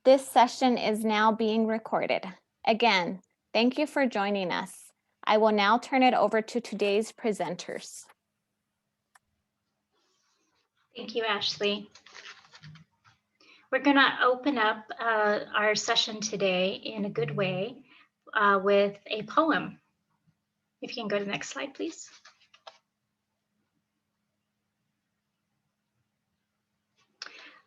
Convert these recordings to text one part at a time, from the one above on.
This session is now being recorded. Again, thank you for joining us. I will now turn it over to today's presenters. Thank you, Ashley. We're going to open up our session today in a good way with a poem. If you can go to the next slide, please.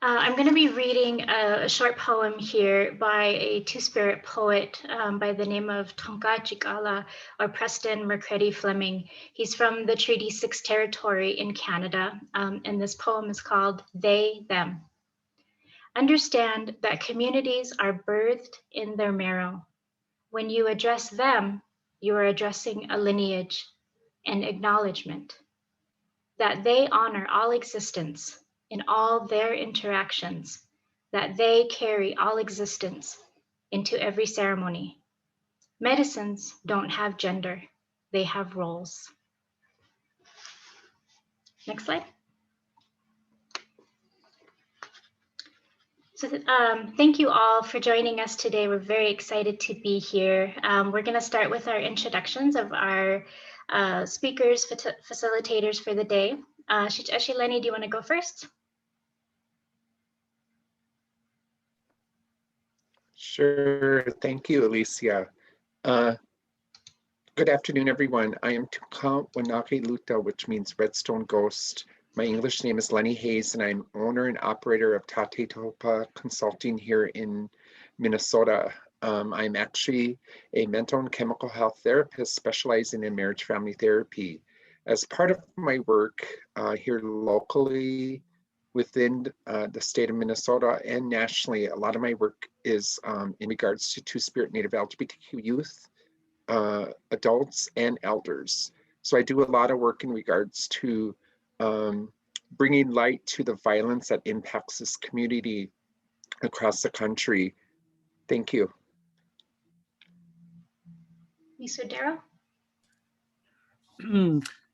I'm going to be reading a short poem here by a two-spirit poet by the name of Tonka Chikala, or Preston Mercredi Fleming. He's from the Treaty 6 territory in Canada, and this poem is called They, Them. Understand that communities are birthed in their marrow. When you address them, you are addressing a lineage, an acknowledgement that they honor all existence in all their interactions, that they carry all existence into every ceremony. Medicines don't have gender, they have roles. Next slide. So thank you all for joining us today. We're very excited to be here. We're going to start with our introductions of our speakers, facilitators for the day. Lenny, do you want to go first? Sure, thank you, Elicia. Good afternoon, everyone. I am Tuka Wanake Luta, which means Redstone Ghost. My English name is Lenny Hayes, and I'm owner and operator of Tate Topa Consulting here in Minnesota. I'm actually a mental and chemical health therapist specializing in marriage family therapy. As part of my work here locally within the state of Minnesota and nationally, a lot of my work is in regards to Two-Spirit Native LGBTQ youth, adults, and elders. So I do a lot of work in regards to bringing light to the violence that impacts this community across the country. Thank you. Mr. Daryle?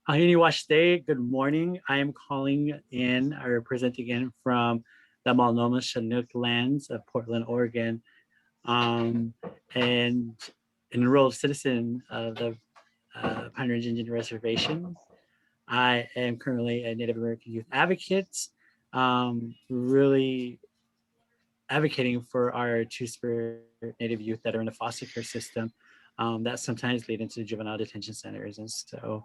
Ahiniwashte, good morning. I am calling in, I represent again from the Multnomah Chinook lands of Portland, Oregon, and enrolled citizen of the Pine Ridge Indian Reservation. I am currently a Native American youth advocate, really advocating for our Two-Spirit Native youth that are in the foster care system that sometimes lead into juvenile detention centers. And so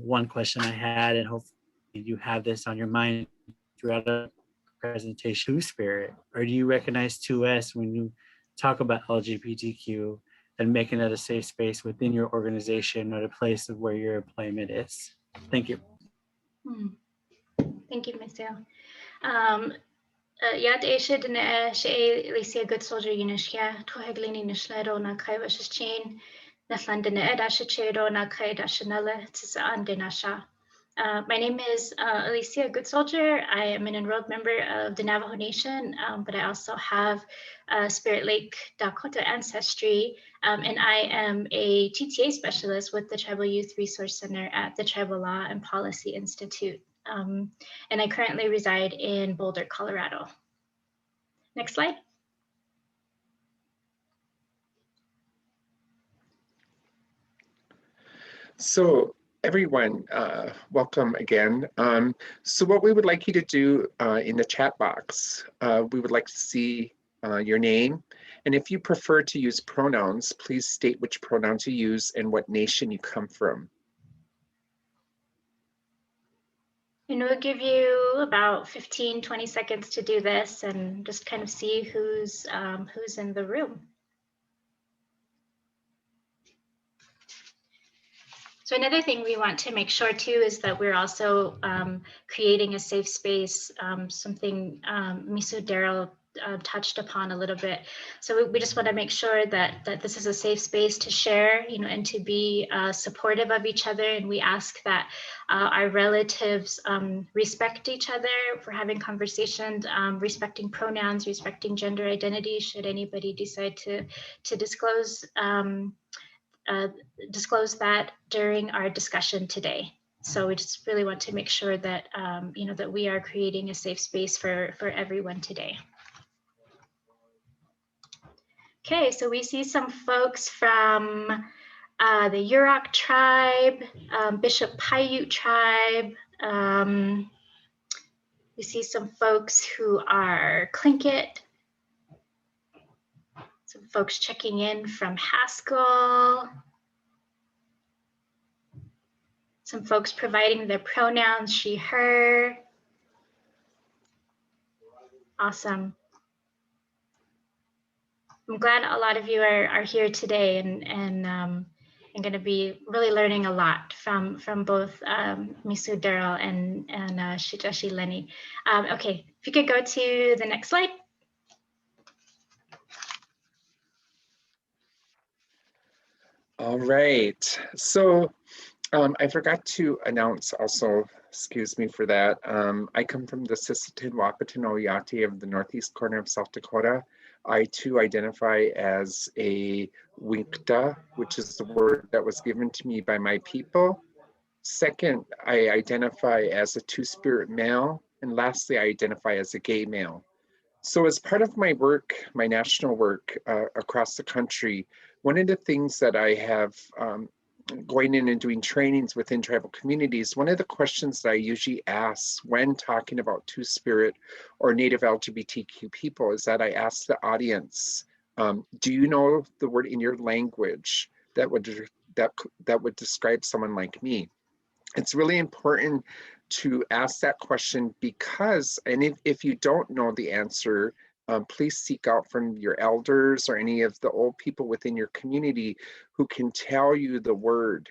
one question I had, and hopefully you have this on your mind throughout the presentation, Two-Spirit, or do you recognize 2S when you talk about LGBTQ and making it a safe space within your organization or the place of where your employment is? Thank you. Thank you, Mr. Yad Eshe Dene She Elicia Goodsoldier Unishia, Toheglini Nishlero na Kai Washin, Naslandene Edasha Chedo na Kai Dashanella Tisa Andenasha. My name is Elicia Goodsoldier. I am an enrolled member of the Navajo Nation, but I also have Spirit Lake Dakota ancestry, and I am a TTA specialist with the Tribal Youth Resource Center at the Tribal Law and Policy Institute. And I currently reside in Boulder, Colorado. Next slide. So everyone, welcome again. So what we would like you to do in the chat box, we would like to see your name. And if you prefer to use pronouns, please state which pronouns you use and what nation you come from. And we'll give you about 15, 20 seconds to do this and just kind of see who's in the room. So another thing we want to make sure too is that we're also creating a safe space, something Miso Daryle touched upon a little bit. So we just want to make sure that this is a safe space to share, and to be supportive of each other. And we ask that our relatives respect each other for having conversations, respecting pronouns, respecting gender identity, should anybody decide to disclose that during our discussion today. So we just really want to make sure that that we are creating a safe space for everyone today. Okay, so we see some folks from the Yurok tribe, Bishop Paiute tribe. We see some folks who are Tlingit, some folks checking in from Haskell, some folks providing their pronouns she, her. Awesome. I'm glad a lot of you are here today and going to be really learning a lot from both Misu, Daryle, and Shitashi, Lenny. Okay, if you could go to the next slide. All right, so I forgot to announce also, excuse me for that. I come from the Sisseton Wahpeton Oyate of the northeast corner of South Dakota. I too identify as a Winkta, which is the word that was given to me by my people. Second, I identify as a two-spirit male. And lastly, I identify as a gay male. So as part of my work, my national work across the country, one of the things that I have going in and doing trainings within tribal communities, one of the questions that I usually ask when talking about Two-Spirit or Native LGBTQ people is that I ask the audience, do you know the word in your language that would describe someone like me? It's really important to ask that question because, and if you don't know the answer, please seek out from your elders or any of the old people within your community who can tell you the word.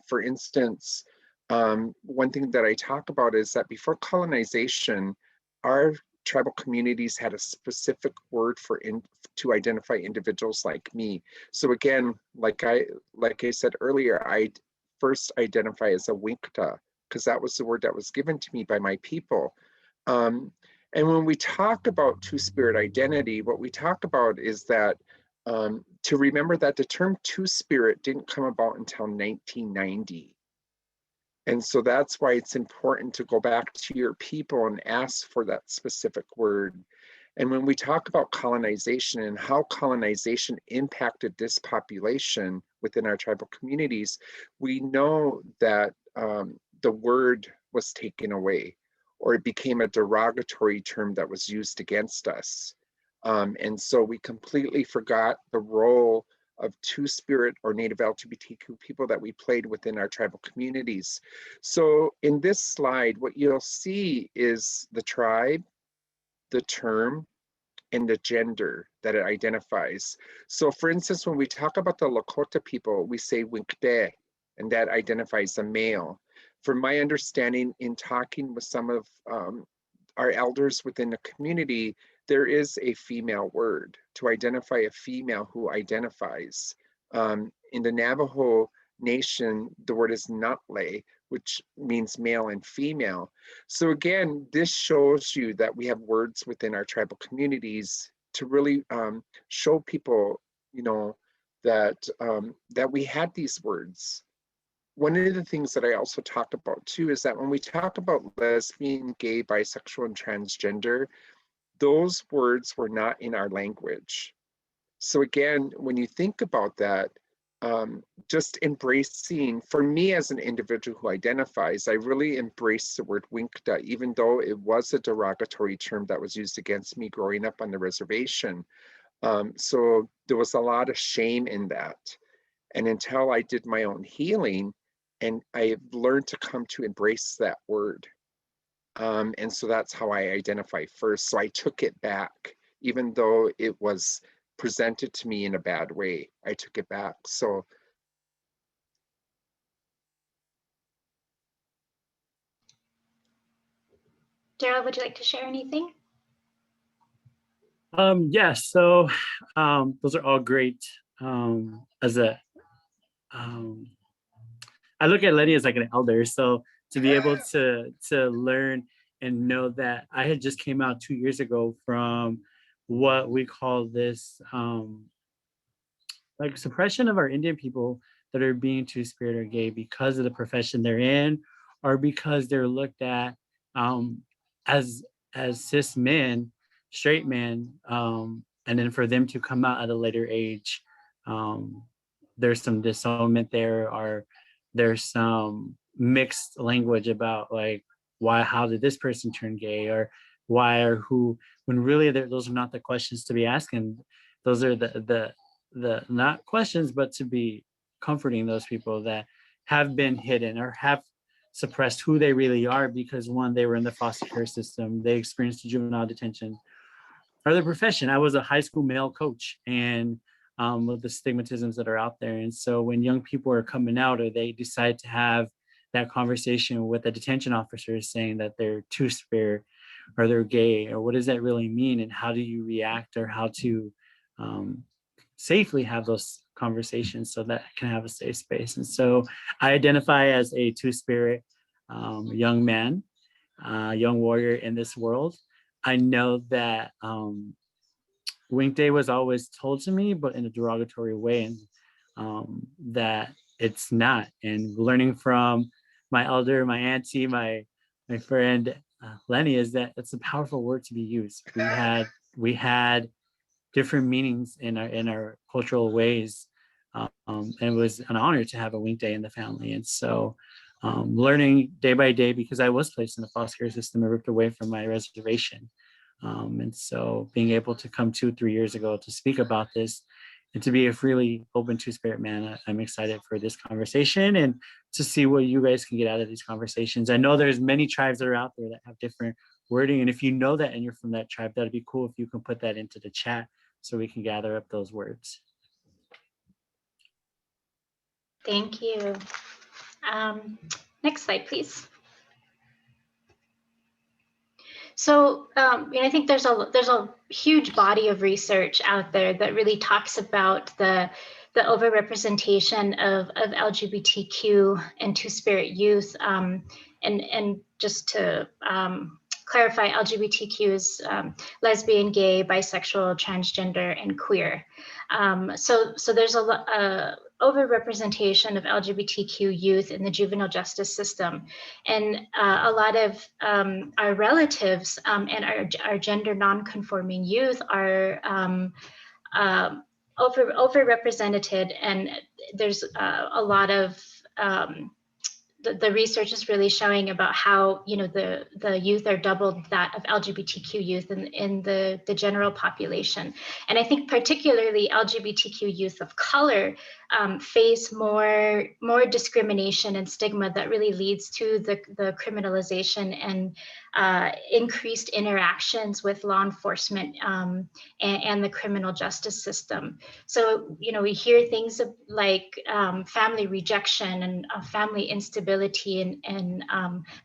For instance, one thing that I talk about is that before colonization, our tribal communities had a specific word to identify individuals like me. So again, like I said earlier, I first identify as a Winkta because that was the word that was given to me by my people. And when we talk about Two-Spirit identity, what we talk about is that to remember that the term Two-Spirit didn't come about until 1990. And so that's why it's important to go back to your people and ask for that specific word. And when we talk about colonization and how colonization impacted this population within our tribal communities, we know that the word was taken away, or it became a derogatory term that was used against us. And so we completely forgot the role of Two-Spirit or Native LGBTQ people that we played within our tribal communities. So in this slide, what you'll see is the tribe, the term, and the gender that it identifies. So for instance, when we talk about the Lakota people, we say Winkte, and that identifies a male. From my understanding in talking with some of our elders within the community, there is a female word to identify a female who identifies. In the Navajo Nation, the word is Nutle, which means male and female. So again, this shows you that we have words within our tribal communities to really show people, you know, that that we had these words. One of the things that I also talk about too is that when we talk about lesbian, gay, bisexual, and transgender, those words were not in our language. So again, when you think about that, just embracing, for me as an individual who identifies, I really embrace the word Winkta, even though it was a derogatory term that was used against me growing up on the reservation. So there was a lot of shame in that. And until I did my own healing, and I learned to come to embrace that word. And so that's how I identify first. So I took it back, even though it was presented to me in a bad way. I took it back. So Daryle, would you like to share anything? Yeah, so those are all great. I look at Lenny as like an elder, so to be able to learn and know that I had just came out 2 years ago from what we call this like suppression of our Indian people that are being Two-Spirit or gay because of the profession they're in, or because they're looked at as cis men, straight men, and then for them to come out at a later age, there's some disownment there, or there's some mixed language about like, how did this person turn gay, or why or who, when really those are not the questions to be asking. Those are the not questions, but to be comforting those people that have been hidden or have suppressed who they really are, because one, they were in the foster care system, they experienced juvenile detention, or their profession. I was a high school male coach, and with the stigmatisms that are out there. And so when young people are coming out, or they decide to have that conversation with the detention officers saying that they're two-spirit or they're gay, or what does that really mean, and how do you react, or how to safely have those conversations so that I can have a safe space. And so I identify as a two-spirit young man, young warrior in this world. I know that Wink Day was always told to me, but in a derogatory way, and that it's not. And learning from my elder, my auntie, my friend Lenny, is that it's a powerful word to be used. We had different meanings in our cultural ways, and it was an honor to have a Wink Day in the family. And so learning day by day, because I was placed in the foster care system and ripped away from my reservation. And so being able to come 2-3 years ago to speak about this, and to be a freely open two-spirit man, I'm excited for this conversation and to see what you guys can get out of these conversations. I know there's many tribes that are out there that have different wording. And if you know that and you're from that tribe, that'd be cool if you can put that into the chat so we can gather up those words. Thank you. Next slide, please. So I think there's a huge body of research out there that really talks about the overrepresentation of LGBTQ and Two-Spirit youth. And just to clarify, LGBTQ is lesbian, gay, bisexual, transgender, and queer. So there's a overrepresentation of LGBTQ youth in the juvenile justice system, and a lot of our relatives and our gender non-conforming youth are overrepresented, and there's a lot of the research is really showing about how the youth are double that of LGBTQ youth in the general population. And I think particularly LGBTQ youth of color face more discrimination and stigma that really leads to the criminalization and increased interactions with law enforcement and the criminal justice system. So we hear things like family rejection and family instability and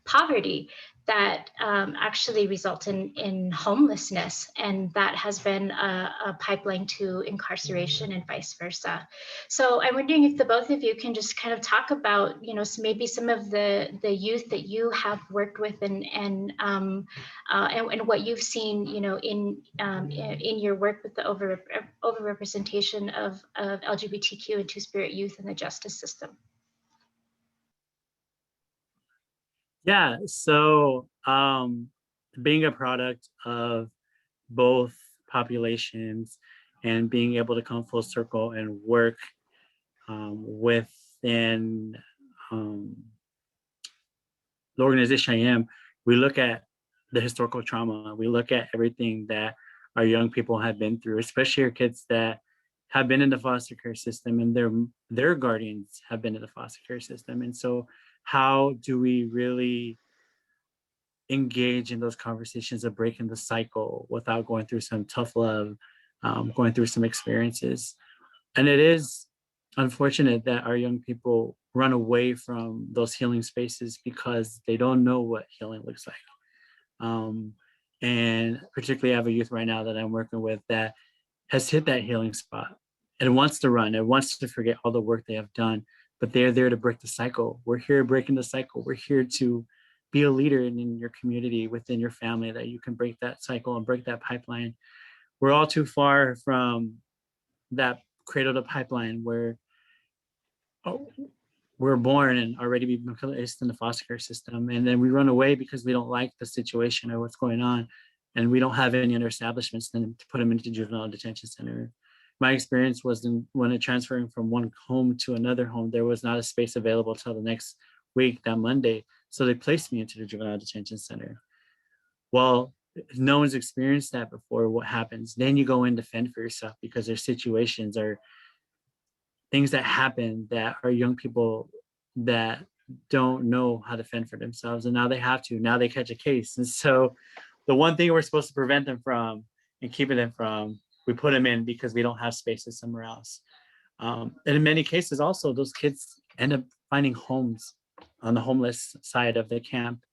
poverty that actually result in homelessness, and that has been a pipeline to incarceration and vice versa. So I'm wondering if the both of you can just kind of talk about maybe some of the youth that you have worked with and what you've seen in your work with the overrepresentation of LGBTQ and Two-Spirit youth in the justice system. Yeah, so being a product of both populations and being able to come full circle and work within the organization I am, we look at the historical trauma. We look at everything that our young people have been through, especially our kids that have been in the foster care system and their guardians have been in the foster care system. And so how do we really engage in those conversations of breaking the cycle without going through some tough love, going through some experiences? And it is unfortunate that our young people run away from those healing spaces because they don't know what healing looks like. And particularly I have a youth right now that I'm working with that has hit that healing spot and wants to run and wants to forget all the work they have done, but they're there to break the cycle. We're here breaking the cycle. We're here to be a leader in your community, within your family, that you can break that cycle and break that pipeline. We're all too far from that cradle to pipeline where we're born and already been placed in the foster care system. And then we run away because we don't like the situation or what's going on. and we don't have any other establishments than to put them into juvenile detention center. My experience was when transferring from one home to another home, there was not a space available till the next week, that Monday. So they placed me into the juvenile detention center. Well, if no one's experienced that before, what happens? Then you go in to fend for yourself, because there's situations or things that happen that are young people that don't know how to fend for themselves. And now they have to, now they catch a case. And so the one thing we're supposed to prevent them from and keeping them from, we put them in because we don't have spaces somewhere else. And in many cases also, those kids end up finding homes on the homeless side of the camp.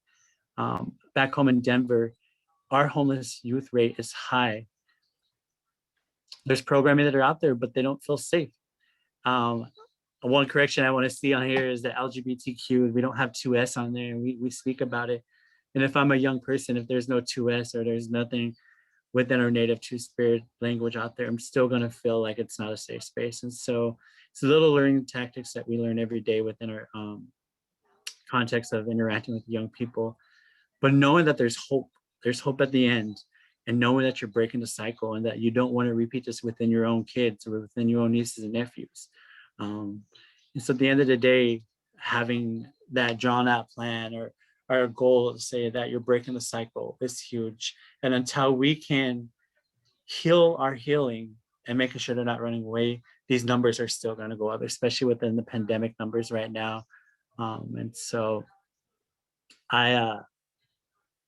Back home in Denver, our homeless youth rate is high. There's programming that are out there, but they don't feel safe. One correction I want to see on here is the LGBTQ. We don't have 2S on there, and we speak about it. And if I'm a young person, if there's no 2S or there's nothing within our native Two-Spirit language out there, I'm still going to feel like it's not a safe space. And so it's a little learning tactics that we learn every day within our context of interacting with young people. But knowing that there's hope at the end, and knowing that you're breaking the cycle and that you don't want to repeat this within your own kids or within your own nieces and nephews. And so at the end of the day, having that drawn out plan or our goal to say that you're breaking the cycle is huge. And until we can heal our healing and making sure they're not running away, these numbers are still going to go up, especially within the pandemic numbers right now. And so I'm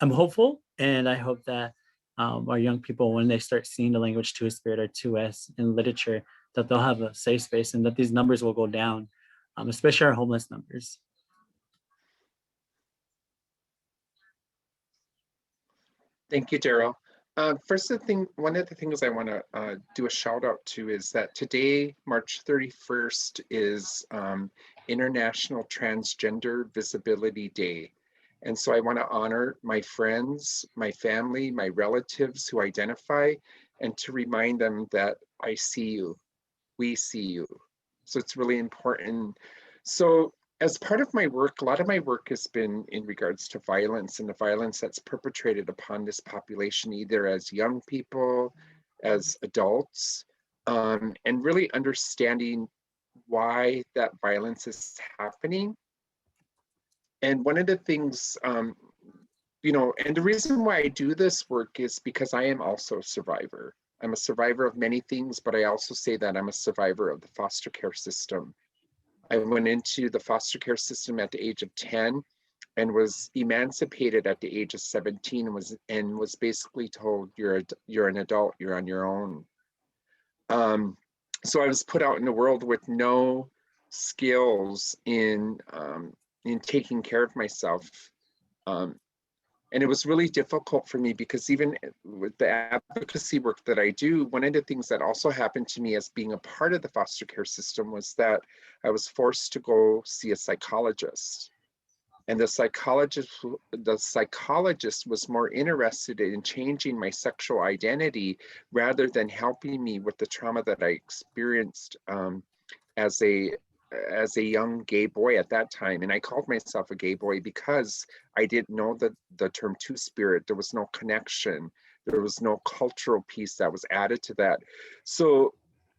hopeful, and I hope that our young people, when they start seeing the language Two-Spirit or 2S in literature, that they'll have a safe space and that these numbers will go down, especially our homeless numbers. Thank you, Daryle. One of the things I want to do a shout out to is that today, March 31st, is International Transgender Visibility Day. And so I want to honor my friends, my family, my relatives who identify, and to remind them that I see you, we see you. So it's really important. So as part of my work, a lot of my work has been in regards to violence, and the violence that's perpetrated upon this population, either as young people, as adults, and really understanding why that violence is happening. And one of the things, and the reason why I do this work is because I am also a survivor. I'm a survivor of many things, but I also say that I'm a survivor of the foster care system. I went into the foster care system at the age of 10 and was emancipated at the age of 17 and was basically told, you're an adult, you're on your own. So I was put out in the world with no skills in taking care of myself. And it was really difficult for me because even with the advocacy work that I do, one of the things that also happened to me as being a part of the foster care system was that I was forced to go see a psychologist. And the psychologist was more interested in changing my sexual identity rather than helping me with the trauma that I experienced as a young gay boy at that time. And I called myself a gay boy because I didn't know the term Two-Spirit. There was no connection. There was no cultural piece that was added to that. So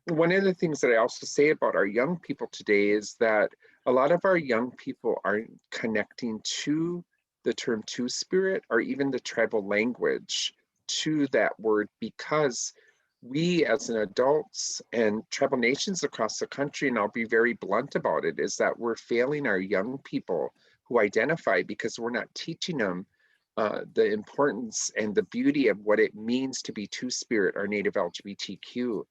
one of the things that I also say about our young people today is that a lot of our young people aren't connecting to the term Two-Spirit or even the tribal language to that word, because we as an adults and tribal nations across the country, and I'll be very blunt about it, is that we're failing our young people who identify because we're not teaching them the importance and the beauty of what it means to be Two-Spirit or Native LGBTQ.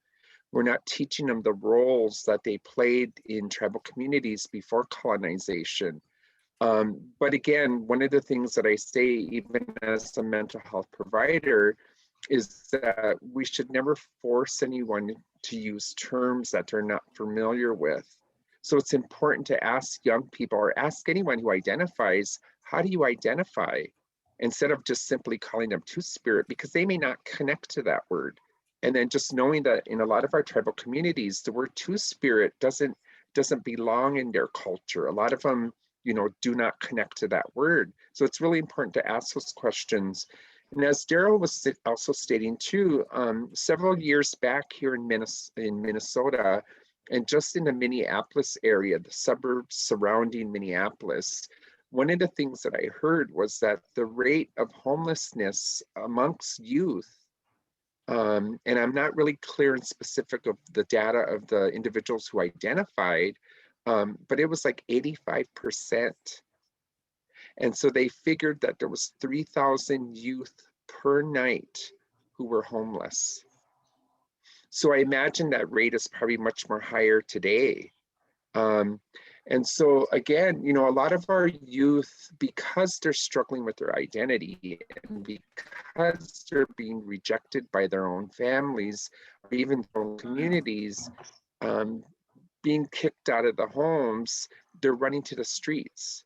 We're not teaching them the roles that they played in tribal communities before colonization. But again, one of the things that I say, even as a mental health provider, is that we should never force anyone to use terms that they're not familiar with. So it's important to ask young people or ask anyone who identifies, how do you identify? Instead of just simply calling them Two-Spirit, because they may not connect to that word. And then just knowing that in a lot of our tribal communities, the word Two-Spirit doesn't belong in their culture. A lot of them, do not connect to that word. So it's really important to ask those questions. And as Daryle was also stating too, several years back here in Minnesota, and just in the Minneapolis area, the suburbs surrounding Minneapolis, one of the things that I heard was that the rate of homelessness amongst youth, and I'm not really clear and specific of the data of the individuals who identified, but it was like 85%. And so they figured that there was 3,000 youth per night who were homeless. So I imagine that rate is probably much more higher today. And so again, you know, a lot of our youth, because they're struggling with their identity and because they're being rejected by their own families or even their own communities, being kicked out of the homes, they're running to the streets.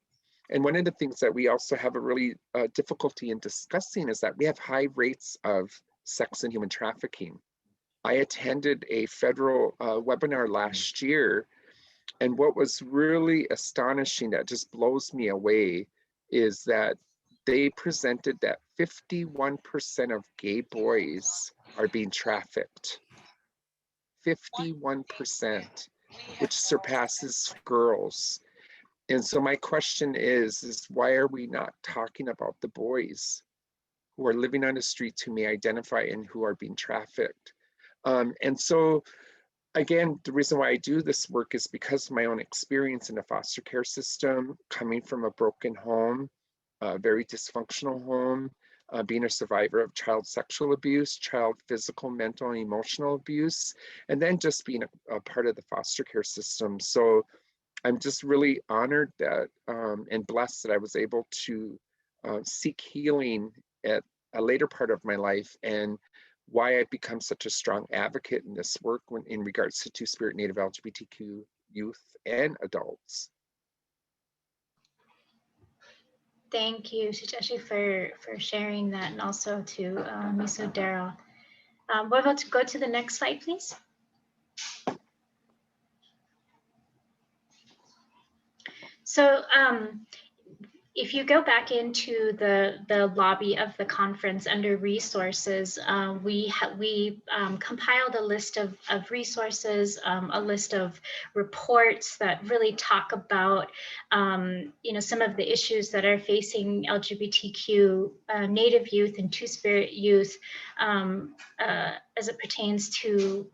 And one of the things that we also have a really difficulty in discussing is that we have high rates of sex and human trafficking. I attended a federal webinar last year, and what was really astonishing, that just blows me away, is that they presented that 51% of gay boys are being trafficked. 51%, which surpasses girls. And so my question is why are we not talking about the boys who are living on the streets, who may identify and who are being trafficked? And so, again, the reason why I do this work is because of my own experience in the foster care system, coming from a broken home, a very dysfunctional home, being a survivor of child sexual abuse, child physical, mental, and emotional abuse, and then just being a part of the foster care system. So I'm just really honored that and blessed that I was able to seek healing at a later part of my life, and why I've become such a strong advocate in this work in regards to Two-Spirit Native LGBTQ youth and adults. Thank you, Shichashi, for sharing that, and also to Miso Daryle. We're about to go to the next slide, please. So if you go back into the lobby of the conference under resources, we compiled a list of resources, a list of reports that really talk about you know, some of the issues that are facing LGBTQ Native youth and Two-Spirit youth as it pertains to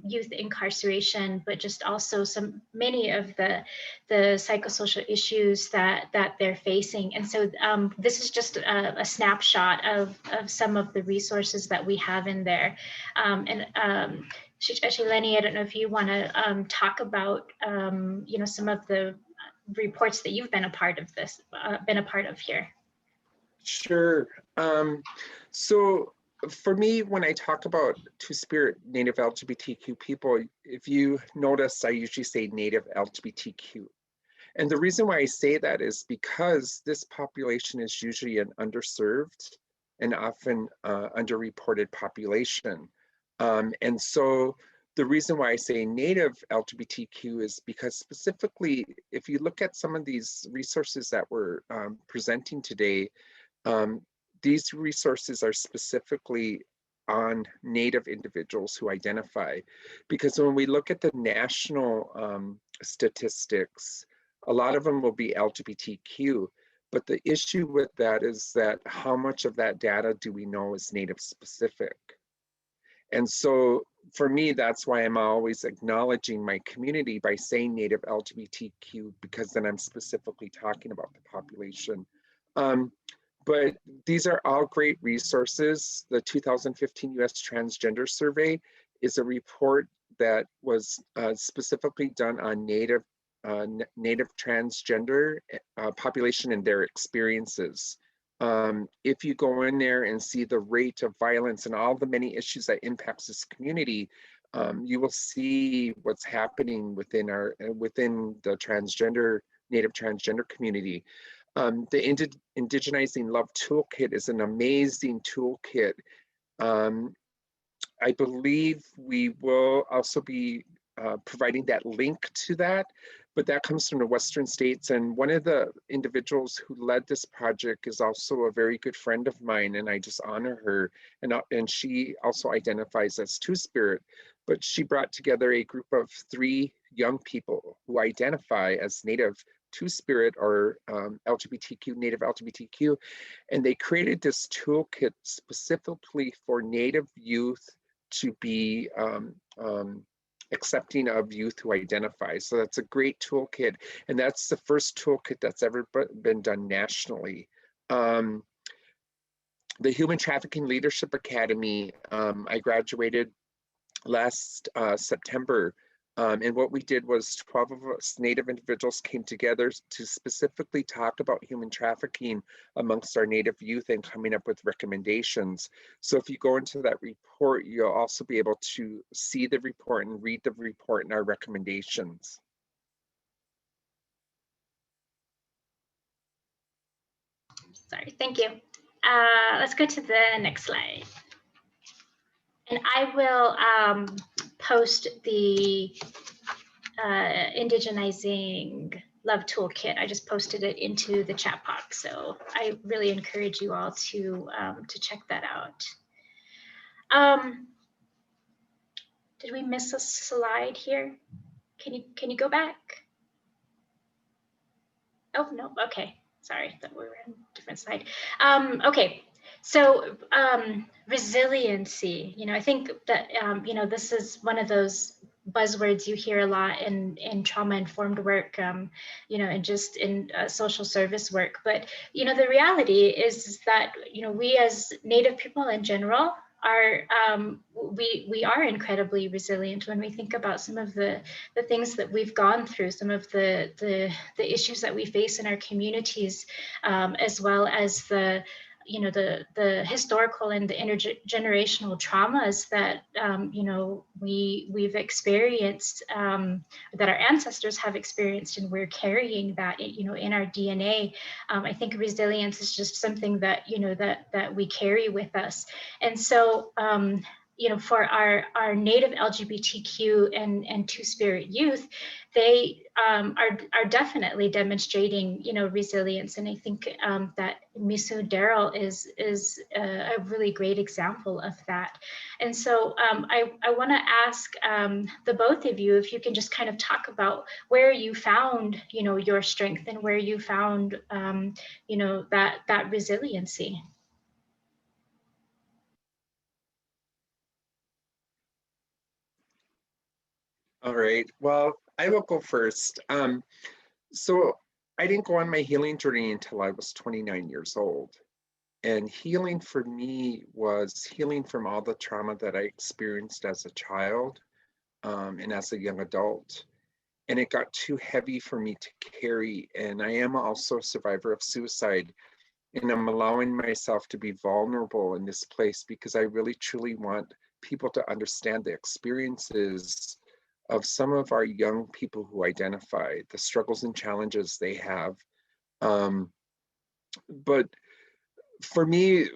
youth incarceration, but just also many of the psychosocial issues that they're facing. And so this is just a snapshot of some of the resources that we have in there. Actually, Lenny, I don't know if you want to talk about you know, some of the reports that you've been a part of here. Sure. So for me, when I talk about Two-Spirit Native LGBTQ people, if you notice, I usually say Native LGBTQ. And the reason why I say that is because this population is usually an underserved and often underreported population. And so the reason why I say Native LGBTQ is because specifically, if you look at some of these resources that we're presenting today, these resources are specifically on Native individuals who identify. Because when we look at the national statistics, a lot of them will be LGBTQ, but the issue with that is that how much of that data do we know is Native specific? And so for me, that's why I'm always acknowledging my community by saying Native LGBTQ, because then I'm specifically talking about the population. But these are all great resources. The 2015 US Transgender Survey is a report that was specifically done on Native transgender population and their experiences. If you go in there and see the rate of violence and all the many issues that impacts this community, you will see what's happening within the Native transgender community. The Indigenizing Love Toolkit is an amazing toolkit. I believe we will also be providing that link to that, but that comes from the Western states. And one of the individuals who led this project is also a very good friend of mine, and I just honor her. And she also identifies as Two Spirit, but she brought together a group of 3 young people who identify as Native Two Spirit or LGBTQ, Native LGBTQ, and they created this toolkit specifically for Native youth to be accepting of youth who identify. So that's a great toolkit, and that's the first toolkit that's ever been done nationally. The Human Trafficking Leadership Academy, I graduated last September, and what we did was 12 of us Native individuals came together to specifically talk about human trafficking amongst our Native youth and coming up with recommendations. So if you go into that report, you'll also be able to see the report and read the report and our recommendations. Sorry, thank you. Let's go to the next slide. And I will post the Indigenizing Love Toolkit. I just posted it into the chat box, so I really encourage you all to check that out. Did we miss a slide here? Can you go back? Oh no, okay. Sorry, that we were on a different slide. Okay. So resiliency, I think that, this is one of those buzzwords you hear a lot in trauma-informed work, and just in social service work. But, the reality is that, we as Native people in general are, we are incredibly resilient when we think about some of the things that we've gone through, some of the issues that we face in our communities, as well as the historical and the intergenerational traumas that we've experienced, that our ancestors have experienced, and we're carrying that in our DNA. I think resilience is just something that that we carry with us, and so for our Native LGBTQ and Two Spirit youth, they are definitely demonstrating resilience, and I think that Miso Daryle is a really great example of that. And so I want to ask the both of you if you can just kind of talk about where you found your strength and where you found that resiliency. All right, well, I will go first. So I didn't go on my healing journey until I was 29 years old. And healing for me was healing from all the trauma that I experienced as a child and as a young adult. And it got too heavy for me to carry. And I am also a survivor of suicide. And I'm allowing myself to be vulnerable in this place because I really truly want people to understand the experiences of some of our young people who identify, the struggles and challenges they have. But for me,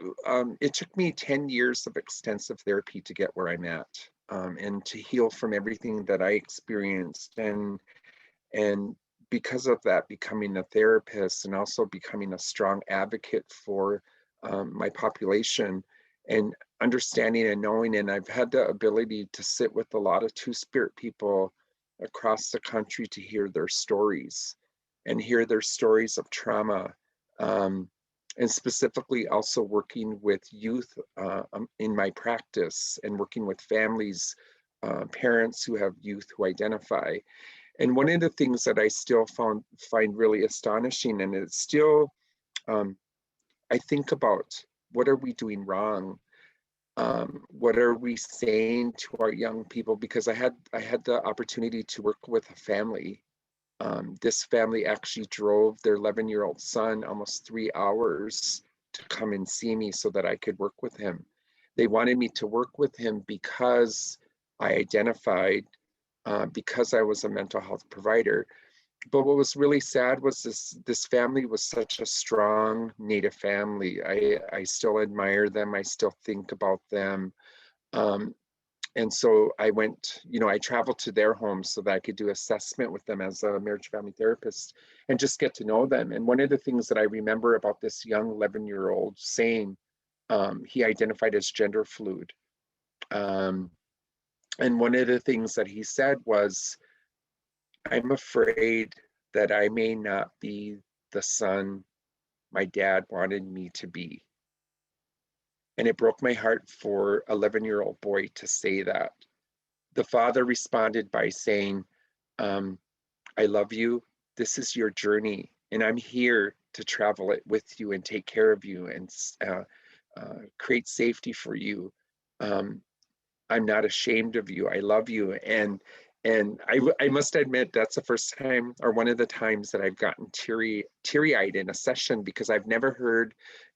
it took me 10 years of extensive therapy to get where I'm at, and to heal from everything that I experienced. And because of that, becoming a therapist and also becoming a strong advocate for my population, and understanding and knowing, and I've had the ability to sit with a lot of Two Spirit people across the country to hear their stories and hear their stories of trauma, and specifically also working with youth in my practice and working with families, parents who have youth who identify. And one of the things that I still find really astonishing, and it's still, I think about, what are we doing wrong? What are we saying to our young people? Because I had the opportunity to work with a family. This family actually drove their 11-year-old son almost 3 hours to come and see me so that I could work with him. They wanted me to work with him because I identified, because I was a mental health provider. But what was really sad was this family was such a strong Native family. I still admire them. I still think about them. And so I went, I traveled to their homes so that I could do assessment with them as a marriage family therapist and just get to know them. And one of the things that I remember about this young 11-year-old saying, he identified as gender fluid. And one of the things that he said was, I'm afraid that I may not be the son my dad wanted me to be. And it broke my heart for an 11-year-old boy to say that. The father responded by saying, I love you. This is your journey, and I'm here to travel it with you and take care of you and create safety for you. I'm not ashamed of you. I love you. And I must admit, that's the first time, or one of the times, that I've gotten teary-eyed in a session, because I've never heard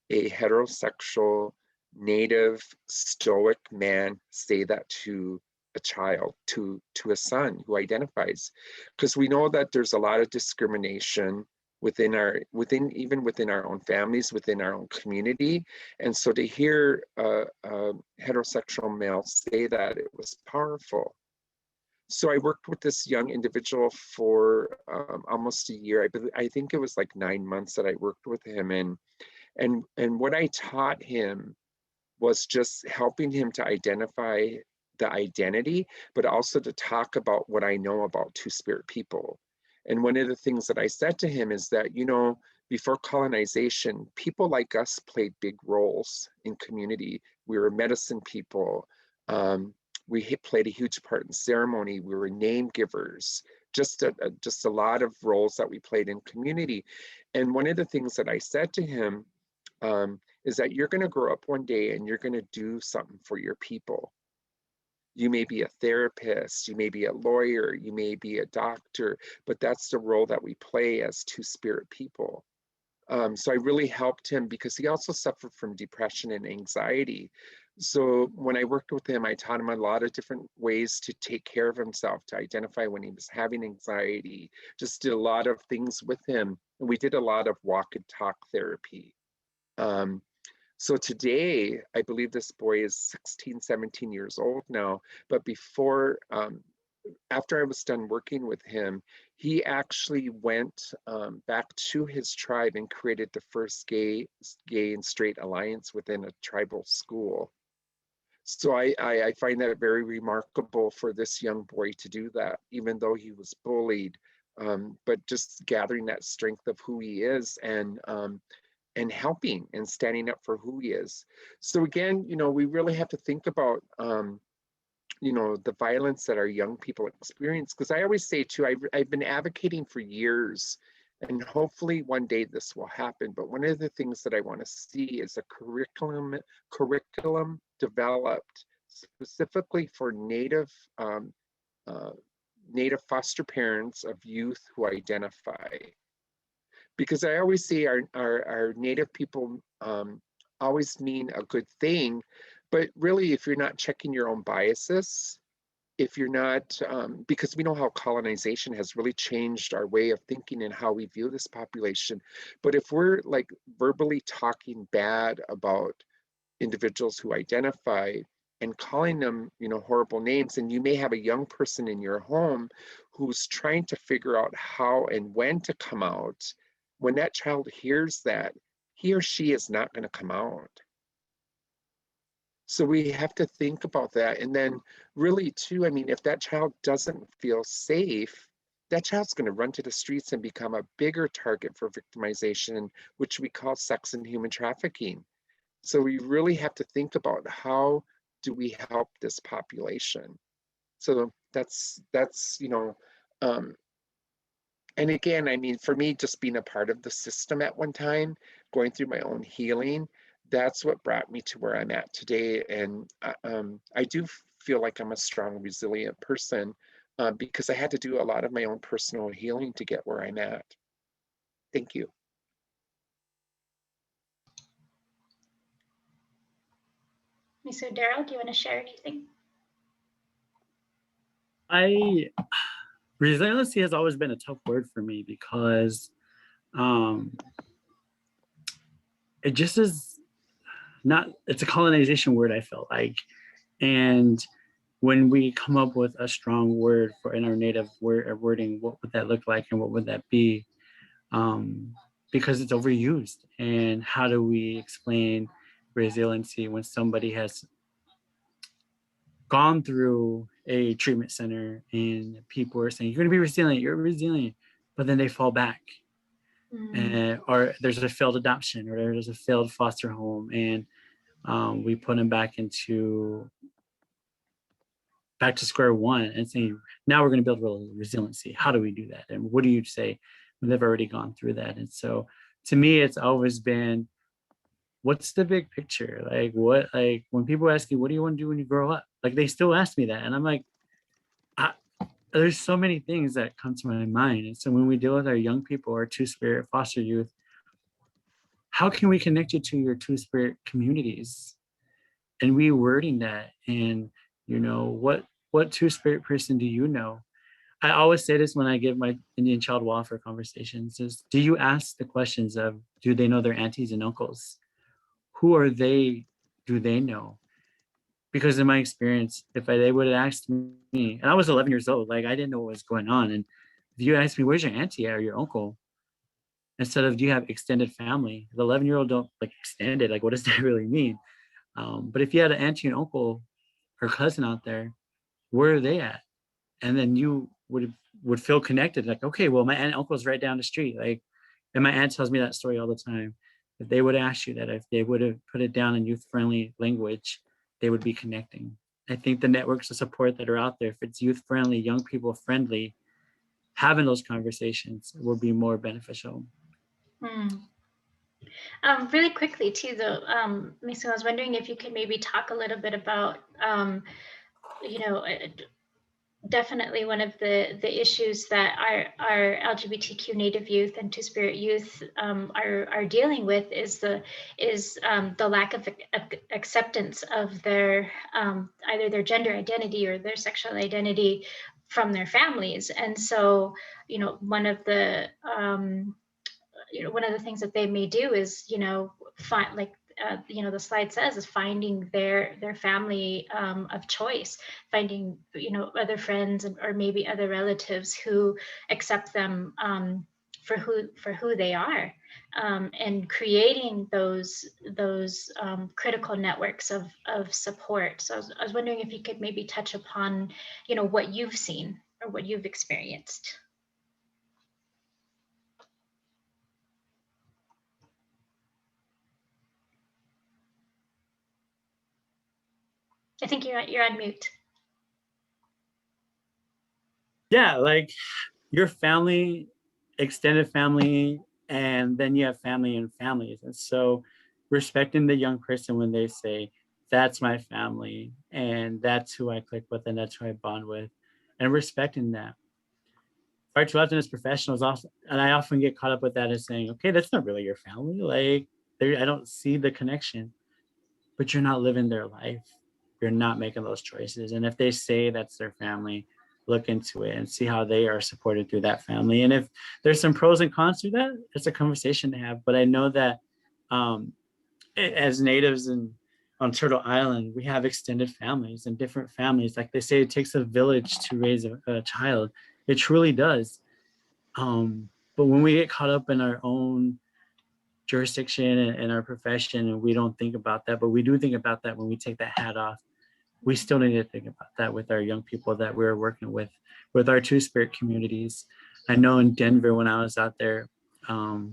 a heterosexual, native, stoic man say that to a child, to a son who identifies. Because we know that there's a lot of discrimination within our own families, within our own community. And so to hear a heterosexual male say that, it was powerful. So I worked with this young individual for almost a year. I think it was like 9 months that I worked with him. And what I taught him was just helping him to identify the identity, but also to talk about what I know about Two-Spirit people. And one of the things that I said to him is that, before colonization, people like us played big roles in community. We were medicine people. We played a huge part in ceremony. We were name givers, just a lot of roles that we played in community. And one of the things that I said to him is that you're going to grow up one day and you're going to do something for your people. You may be a therapist, you may be a lawyer, you may be a doctor, but that's the role that we play as Two-Spirit people. So I really helped him, because he also suffered from depression and anxiety. So when I worked with him, I taught him a lot of different ways to take care of himself, to identify when he was having anxiety, just did a lot of things with him. And we did a lot of walk and talk therapy. So today, I believe this boy is 16, 17 years old now, but before, after I was done working with him, he actually went back to his tribe and created the first gay and straight alliance within a tribal school. So I find that very remarkable for this young boy to do that, even though he was bullied, but just gathering that strength of who he is and helping and standing up for who he is. So again, we really have to think about, the violence that our young people experience. Because I always say too, I've been advocating for years, and hopefully one day this will happen. But one of the things that I want to see is a curriculum developed specifically for Native foster parents of youth who identify. Because I always say our Native people always mean a good thing, but really, if you're not checking your own biases, if you're not, because we know how colonization has really changed our way of thinking and how we view this population. But if we're like verbally talking bad about individuals who identify and calling them, horrible names, and you may have a young person in your home who's trying to figure out how and when to come out. When that child hears that, he or she is not going to come out. So we have to think about that. And then really too, if that child doesn't feel safe, that child's going to run to the streets and become a bigger target for victimization, which we call sex and human trafficking. So we really have to think about, how do we help this population? So that's and again, for me, just being a part of the system at one time, going through my own healing, that's what brought me to where I'm at today. And I do feel like I'm a strong, resilient person because I had to do a lot of my own personal healing to get where I'm at. Thank you. So Daryle, do you want to share anything? Resiliency has always been a tough word for me, because it just is not, it's a colonization word, I feel like. And when we come up with a strong word for in our native word or wording, what would that look like and what would that be? Because it's overused. And how do we explain resiliency when somebody has gone through a treatment center and people are saying, you're going to be resilient, you're resilient, but then they fall back. Or there's a failed adoption, or there's a failed foster home, and we put them back to square one and saying, now we're going to build resiliency. How do we do that? And what do you say when they've already gone through that? And so to me, it's always been, what's the big picture? Like when people ask you, what do you want to do when you grow up? Like they still ask me that. And I'm like, there's so many things that come to my mind. And so when we deal with our young people, our Two-Spirit foster youth, how can we connect you to your Two-Spirit communities? And rewording that, and what Two-Spirit person do you know? I always say this when I give my Indian child welfare conversations is, do you ask the questions of, do they know their aunties and uncles? Who are they? Do they know? Because in my experience, if they would have asked me, and I was 11 years old, like I didn't know what was going on. And if you asked me, where's your auntie or your uncle? Instead of, do you have extended family? The 11-year-old don't like extended, like what does that really mean? But if you had an auntie and uncle or cousin out there, where are they at? And then you would feel connected, like, okay, well, my aunt and uncle's right down the street. Like, and my aunt tells me that story all the time. If they would ask you that, if they would have put it down in youth-friendly language, they would be connecting. I think the networks of support that are out there, if it's youth-friendly, young people friendly, having those conversations will be more beneficial. Really quickly too, though, Mason, I was wondering if you could maybe talk a little bit about, definitely one of the issues that our LGBTQ Native youth and Two-Spirit youth are dealing with is the lack of acceptance of their either their gender identity or their sexual identity from their families. And so, one of the things that they may do is, find, like, the slide says, is finding their family of choice, finding, other friends or maybe other relatives who accept them for who they are, and creating those critical networks of support. So I was wondering if you could maybe touch upon, what you've seen or what you've experienced. I think you're on mute. Yeah, like your family, extended family, and then you have family and families. And so respecting the young person when they say, that's my family, and that's who I click with, and that's who I bond with, and respecting that. Far too often as professionals, also, and I often get caught up with that as saying, okay, that's not really your family. Like, I don't see the connection, but you're not living their life. You're not making those choices. And if they say that's their family, look into it and see how they are supported through that family. And if there's some pros and cons to that, it's a conversation to have. But I know that as natives on Turtle Island, we have extended families and different families. Like they say, it takes a village to raise a child. It truly does. But when we get caught up in our own jurisdiction and our profession, and we don't think about that, but we do think about that when we take that hat off. We still need to think about that with our young people that we're working with our Two-Spirit communities. I know in Denver, when I was out there, I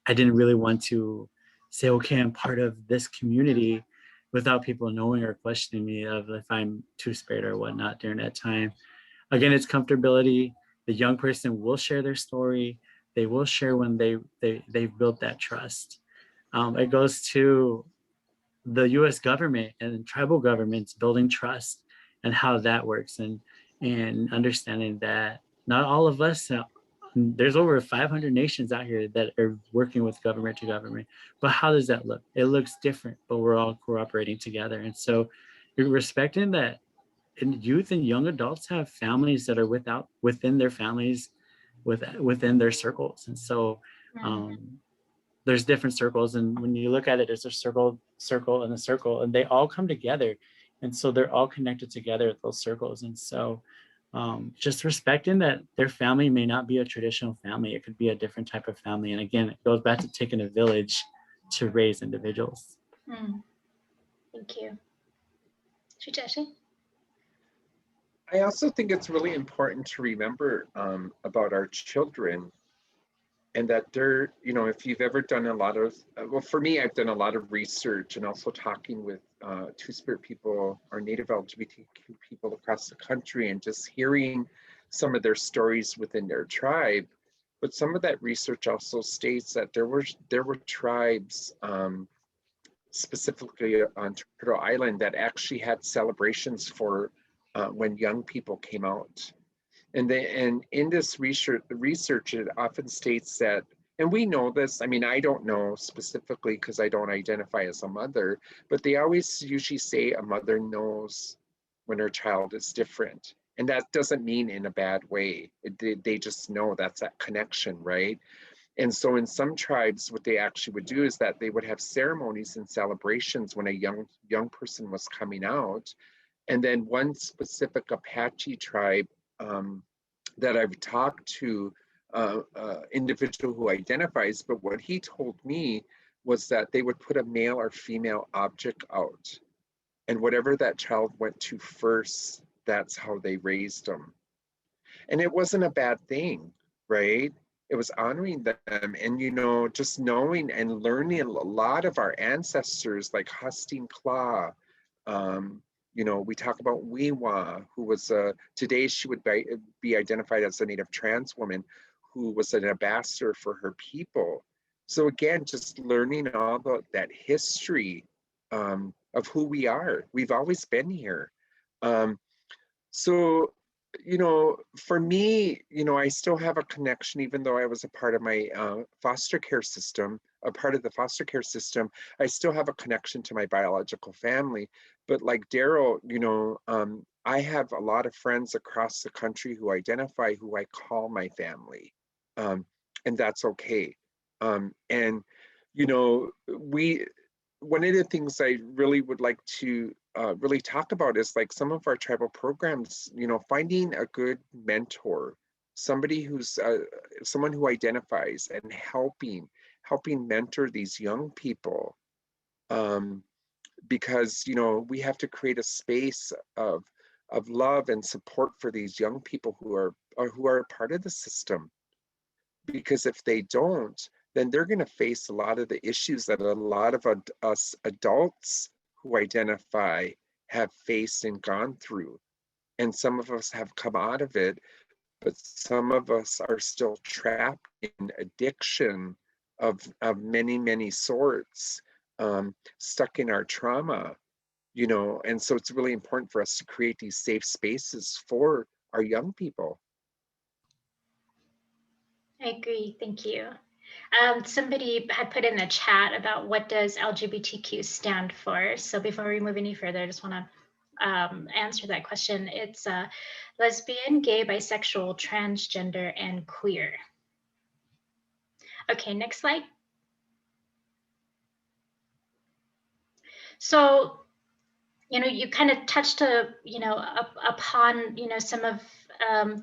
didn't really want to say, okay, I'm part of this community without people knowing or questioning me of if I'm Two-Spirit or whatnot during that time. Again, it's comfortability. The young person will share their story. They will share when they've built that trust. It goes to the U.S. government and tribal governments building trust and how that works, and understanding that not all of us, there's over 500 nations out here that are working with government to government, but how does that look? It looks different, but we're all cooperating together. And so you're respecting that, and youth and young adults have families that are within their families, within their circles. And so there's different circles, and when you look at it, there's a circle and a circle, and they all come together And so they're all connected together at those circles. And so just respecting that their family may not be a traditional family. It could be a different type of family. And again, it goes back to taking a village to raise individuals. Thank you. Shujashi? I also think it's really important to remember about our children, and that they're, if you've ever done a lot of, well, for me, I've done a lot of research and also talking with Two-Spirit people or Native LGBTQ people across the country, and just hearing some of their stories within their tribe. But some of that research also states that there were tribes, specifically on Turtle Island, that actually had celebrations for when young people came out. And in this research, it often states that, and we know this, I mean, I don't know specifically because I don't identify as a mother, but they always usually say a mother knows when her child is different. And that doesn't mean in a bad way. They just know, that's that connection, right? And so in some tribes, what they actually would do is that they would have ceremonies and celebrations when a young person was coming out. And then one specific Apache tribe that I've talked to, individual who identifies, but what he told me was that they would put a male or female object out, and whatever that child went to first, that's how they raised them. And it wasn't a bad thing, right? It was honoring them, and just knowing and learning a lot of our ancestors, like Hustine Claw. We talk about Weewa, who was today she would be identified as a Native trans woman who was an ambassador for her people. So again, just learning all about that history of who we are. We've always been here. So for me, I still have a connection, even though I was a part of my foster care system, a part of the foster care system, I still have a connection to my biological family. But like Daryle, I have a lot of friends across the country who identify who I call my family. And that's okay. One of the things I really would like to really talk about is like some of our tribal programs, finding a good mentor, somebody who's someone who identifies, and helping mentor these young people, because we have to create a space of love and support for these young people who are part of the system. Because if they don't, then they're going to face a lot of the issues that a lot of us adults who identify have faced and gone through. And some of us have come out of it, but some of us are still trapped in addiction of many, many sorts, stuck in our trauma, and so it's really important for us to create these safe spaces for our young people. I agree, thank you. Somebody had put in the chat about what does LGBTQ stand for. So before we move any further, I just want to answer that question. It's lesbian, gay, bisexual, transgender, and queer. Okay, next slide. So, you kind of touched upon, some of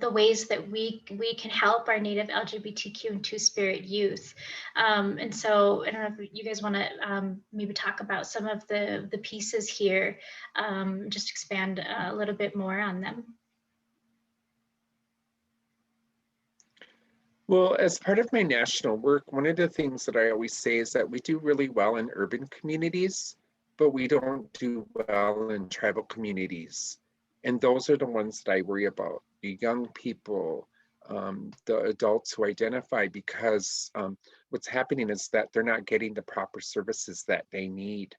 the ways that we can help our Native LGBTQ and Two Spirit youth. And so I don't know if you guys want to maybe talk about some of the pieces here, just expand a little bit more on them. Well, as part of my national work, one of the things that I always say is that we do really well in urban communities, but we don't do well in tribal communities. And those are the ones that I worry about, the young people, the adults who identify, because what's happening is that they're not getting the proper services that they need.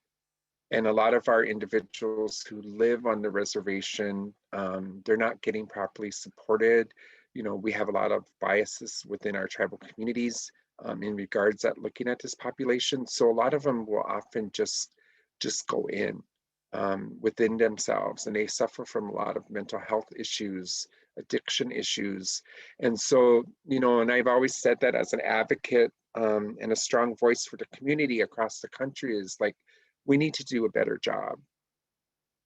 And a lot of our individuals who live on the reservation, they're not getting properly supported. We have a lot of biases within our tribal communities in regards at looking at this population. So a lot of them will often just go in within themselves, and they suffer from a lot of mental health issues, addiction issues. And so, and I've always said that as an advocate and a strong voice for the community across the country is like, we need to do a better job.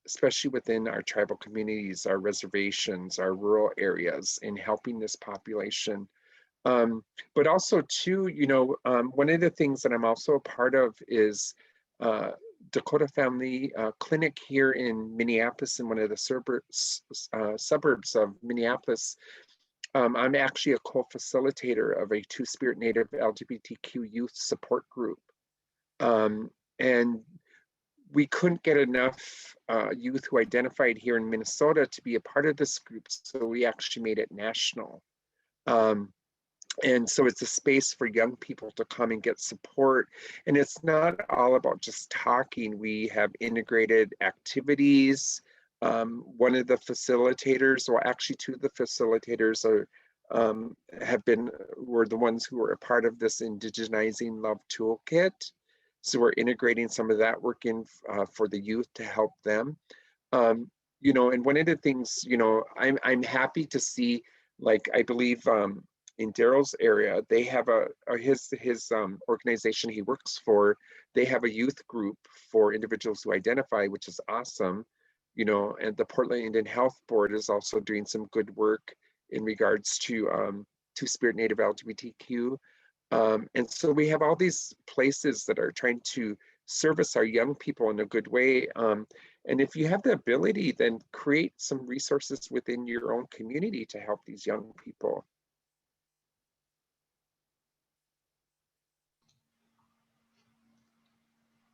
especially within our tribal communities, our reservations, our rural areas, in helping this population. But also too, one of the things that I'm also a part of is Dakota Family Clinic here in Minneapolis, in one of the suburbs of Minneapolis. I'm actually a co-facilitator of a Two Spirit Native LGBTQ youth support group. And we couldn't get enough youth who identified here in Minnesota to be a part of this group, so we actually made it national. And so it's a space for young people to come and get support. And it's not all about just talking. We have integrated activities. One of the facilitators, well, actually two of the facilitators were the ones who were a part of this Indigenizing Love Toolkit. So we're integrating some of that work in for the youth to help them. And one of the things, I'm happy to see, like, I believe in Daryle's area, they have his organization he works for, they have a youth group for individuals who identify, which is awesome. And the Portland Indian Health Board is also doing some good work in regards to Two Spirit Native LGBTQ. And so we have all these places that are trying to service our young people in a good way. And if you have the ability, then create some resources within your own community to help these young people.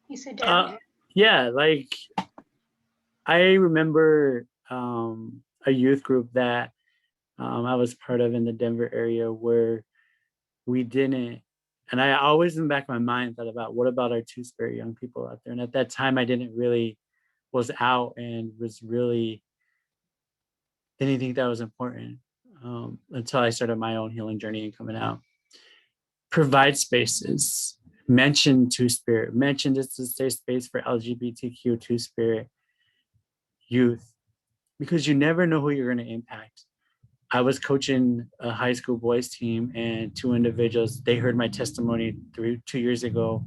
You said Daryle. Yeah, like I remember a youth group that I was part of in the Denver area where we didn't, and I always in the back of my mind thought about what about our Two Spirit young people out there. And at that time I was out and didn't think that was important until I started my own healing journey and coming out. Provide spaces, mention Two Spirit, mention it's a safe space for LGBTQ Two Spirit youth, because you never know who you're going to impact. I was coaching a high school boys team, and two individuals, they heard my testimony 2 years ago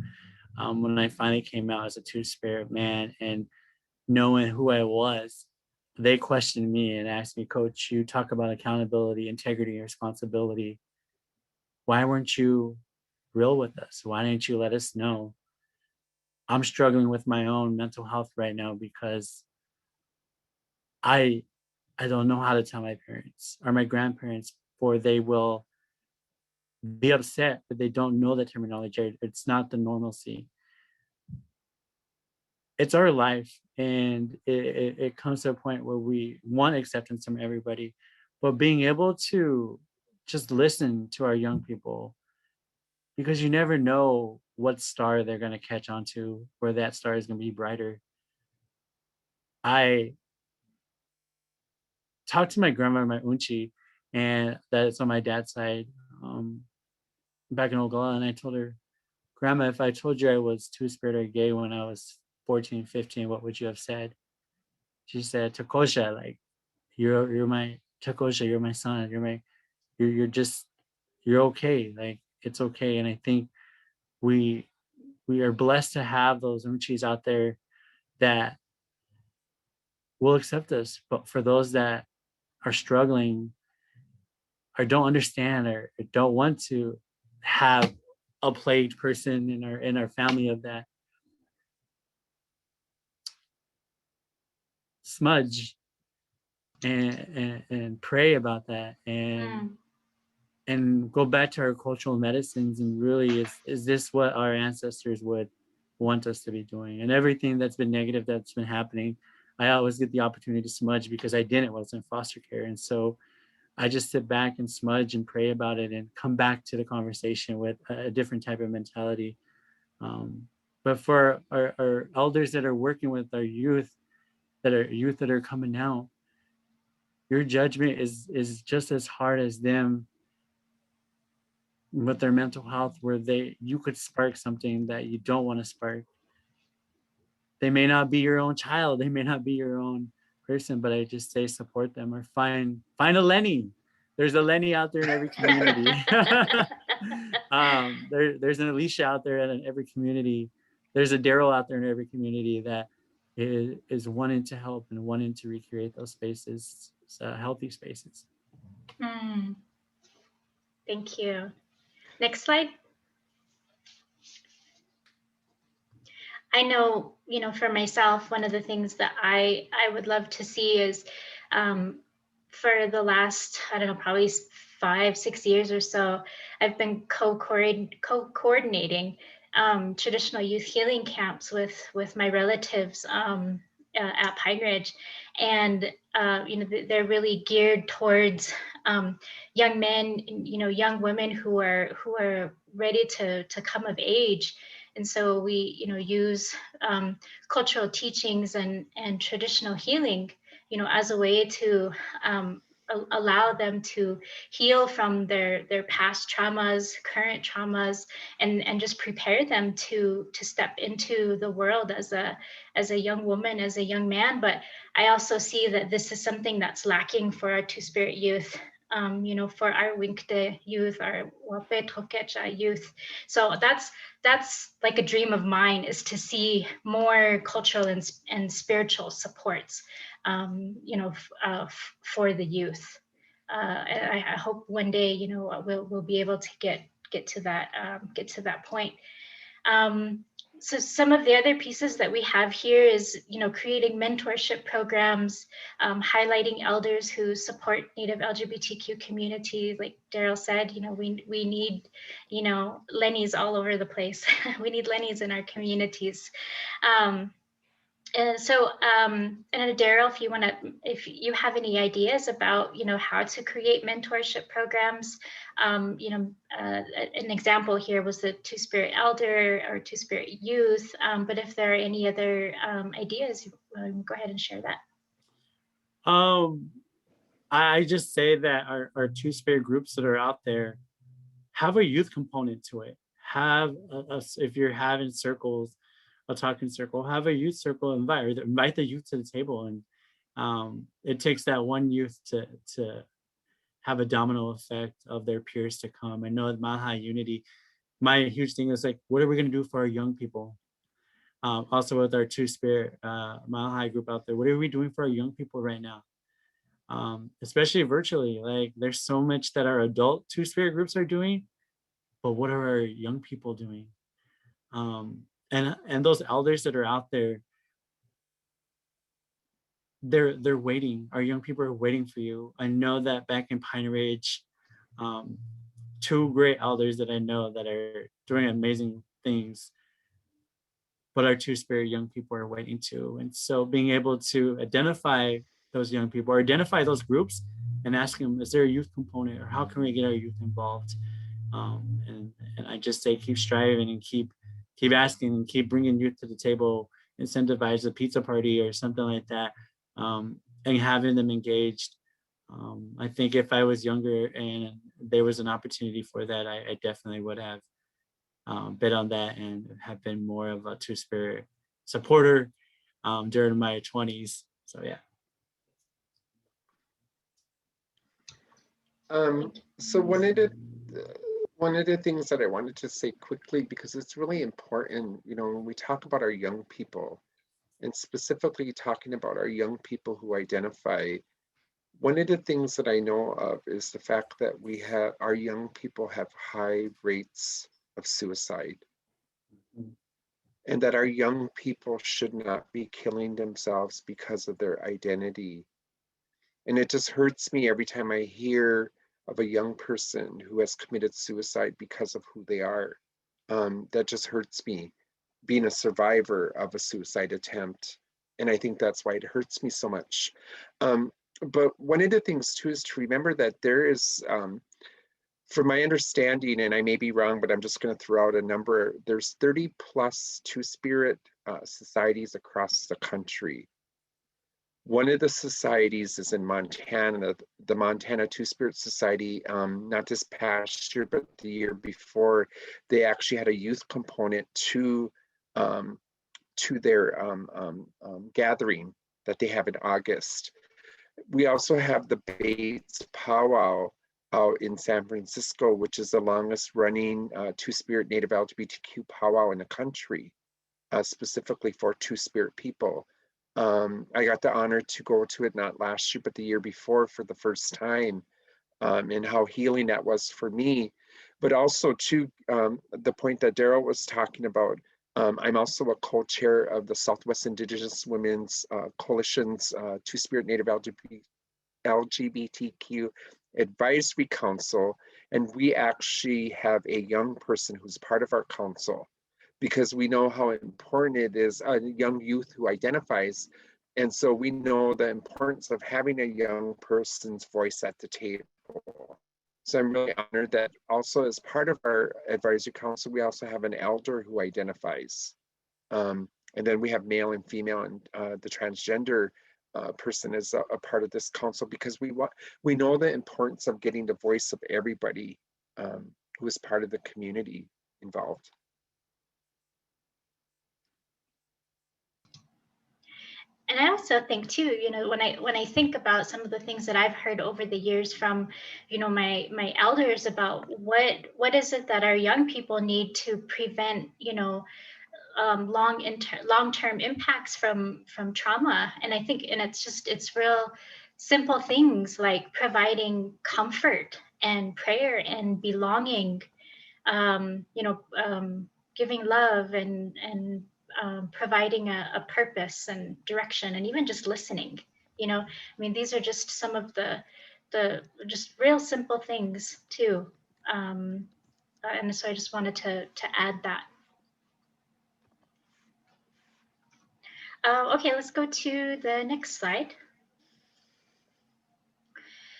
when I finally came out as a Two Spirit man, and knowing who I was, they questioned me and asked me, Coach, you talk about accountability, integrity, and responsibility. Why weren't you real with us? Why didn't you let us know? I'm struggling with my own mental health right now because I don't know how to tell my parents or my grandparents, for they will be upset, but they don't know the terminology. It's not the normalcy. It's our life, and it comes to a point where we want acceptance from everybody, but being able to just listen to our young people, because you never know what star they're going to catch onto, where that star is going to be brighter. I talked to my grandma, my unchi, and that's on my dad's side, back in Oglala, and I told her, Grandma, if I told you I was Two Spirit or gay when I was 14, 15, what would you have said? She said, Takosha, like, you're my Takosha, you're my son, you're okay, like, it's okay. And I think we are blessed to have those unchis out there that will accept us. But for those that are struggling or don't understand or don't want to have a plagued person in our family of that, smudge and pray about that and go back to our cultural medicines and really is this what our ancestors would want us to be doing? And everything that's been negative that's been happening, I always get the opportunity to smudge because I was in foster care. And so I just sit back and smudge and pray about it and come back to the conversation with a different type of mentality. But for our elders that are working with our youth that are coming out, your judgment is just as hard as them with their mental health, where you could spark something that you don't want to spark. They may not be your own child, they may not be your own person, but I just say support them, or find a Lenny. There's a Lenny out there in every community. There's an Elicia out there in every community. There's a Daryle out there in every community that is wanting to help and wanting to recreate those spaces, healthy spaces. Thank you. Next slide. I know, for myself, one of the things that I would love to see is for the last, I don't know, probably 5-6 years or so, I've been co-coordinating traditional youth healing camps with my relatives at Pine Ridge. And, they're really geared towards young men, young women who are ready to come of age. And so we, use cultural teachings and traditional healing, as a way to allow them to heal from their past traumas, current traumas, and just prepare them to step into the world as a young woman, as a young man. But I also see that this is something that's lacking for our Two-Spirit youth. For our Winkte youth, our Wape Tokecha youth. So that's like a dream of mine, is to see more cultural and spiritual supports, for the youth. I hope one day, we'll be able to get to that point. So some of the other pieces that we have here is, creating mentorship programs, highlighting elders who support Native LGBTQ community. Like Daryle said, we need, Lenny's all over the place. We need Lenny's in our communities. And so, and Daryle, if you have any ideas about, how to create mentorship programs, an example here was the Two-Spirit Elder or Two-Spirit Youth. But if there are any other ideas, go ahead and share that. I just say that our Two-Spirit groups that are out there have a youth component to it. If you're having circles, a talking circle, have a youth circle, invite the youth to the table. And it takes that one youth to have a domino effect of their peers to come. I know at Maha Unity, my huge thing is like, what are we going to do for our young people? Also with our Two-Spirit Maha group out there, what are we doing for our young people right now? Especially virtually, like there's so much that our adult Two-Spirit groups are doing, but what are our young people doing? And those elders that are out there, they're waiting. Our young people are waiting for you. I know that back in Pine Ridge, 2 great elders that I know that are doing amazing things, but our Two-Spirit young people are waiting too. And so being able to identify those young people or identify those groups and ask them, is there a youth component, or how can we get our youth involved? And I just say, keep striving and keep asking and keep bringing youth to the table, incentivize a pizza party or something like that, and having them engaged. I think if I was younger and there was an opportunity for that, I definitely would have bet on that and have been more of a Two-Spirit supporter during my 20s. So yeah. So one of the things that I wanted to say quickly, because it's really important, when we talk about our young people, and specifically talking about our young people who identify, one of the things that I know of is the fact that our young people have high rates of suicide, and that our young people should not be killing themselves because of their identity. And it just hurts me every time I hear of a young person who has committed suicide because of who they are. That just hurts me, being a survivor of a suicide attempt. And I think that's why it hurts me so much. But one of the things too is to remember that there is, from my understanding, and I may be wrong, but I'm just going to throw out a number, there's 30 plus Two-Spirit societies across the country. One of the societies is in Montana, the Montana Two-Spirit Society. Not this past year, but the year before, they actually had a youth component to their gathering that they have in August. We also have the Bates Powwow out in San Francisco, which is the longest running Two-Spirit Native LGBTQ powwow in the country, specifically for Two-Spirit people. I got the honor to go to it not last year, but the year before for the first time, and how healing that was for me. But also to the point that Daryle was talking about, I'm also a co-chair of the Southwest Indigenous Women's Coalition's Two Spirit Native LGBTQ Advisory Council, and we actually have a young person who's part of our council because we know how important it is, a young youth who identifies. And so we know the importance of having a young person's voice at the table. So I'm really honored that also as part of our advisory council, we also have an elder who identifies. And then we have male and female, and the transgender person is a part of this council, because we know the importance of getting the voice of everybody who is part of the community involved. And I also think too, you know, when I think about some of the things that I've heard over the years from, you know, my elders about what is it that our young people need to prevent, you know, long-term impacts from trauma. And I think, and it's real simple things like providing comfort and prayer and belonging, you know, giving love and providing a purpose and direction, and even just listening. You know, I mean, these are just some of the just real simple things too. And so I just wanted to add that. Okay, let's go to the next slide.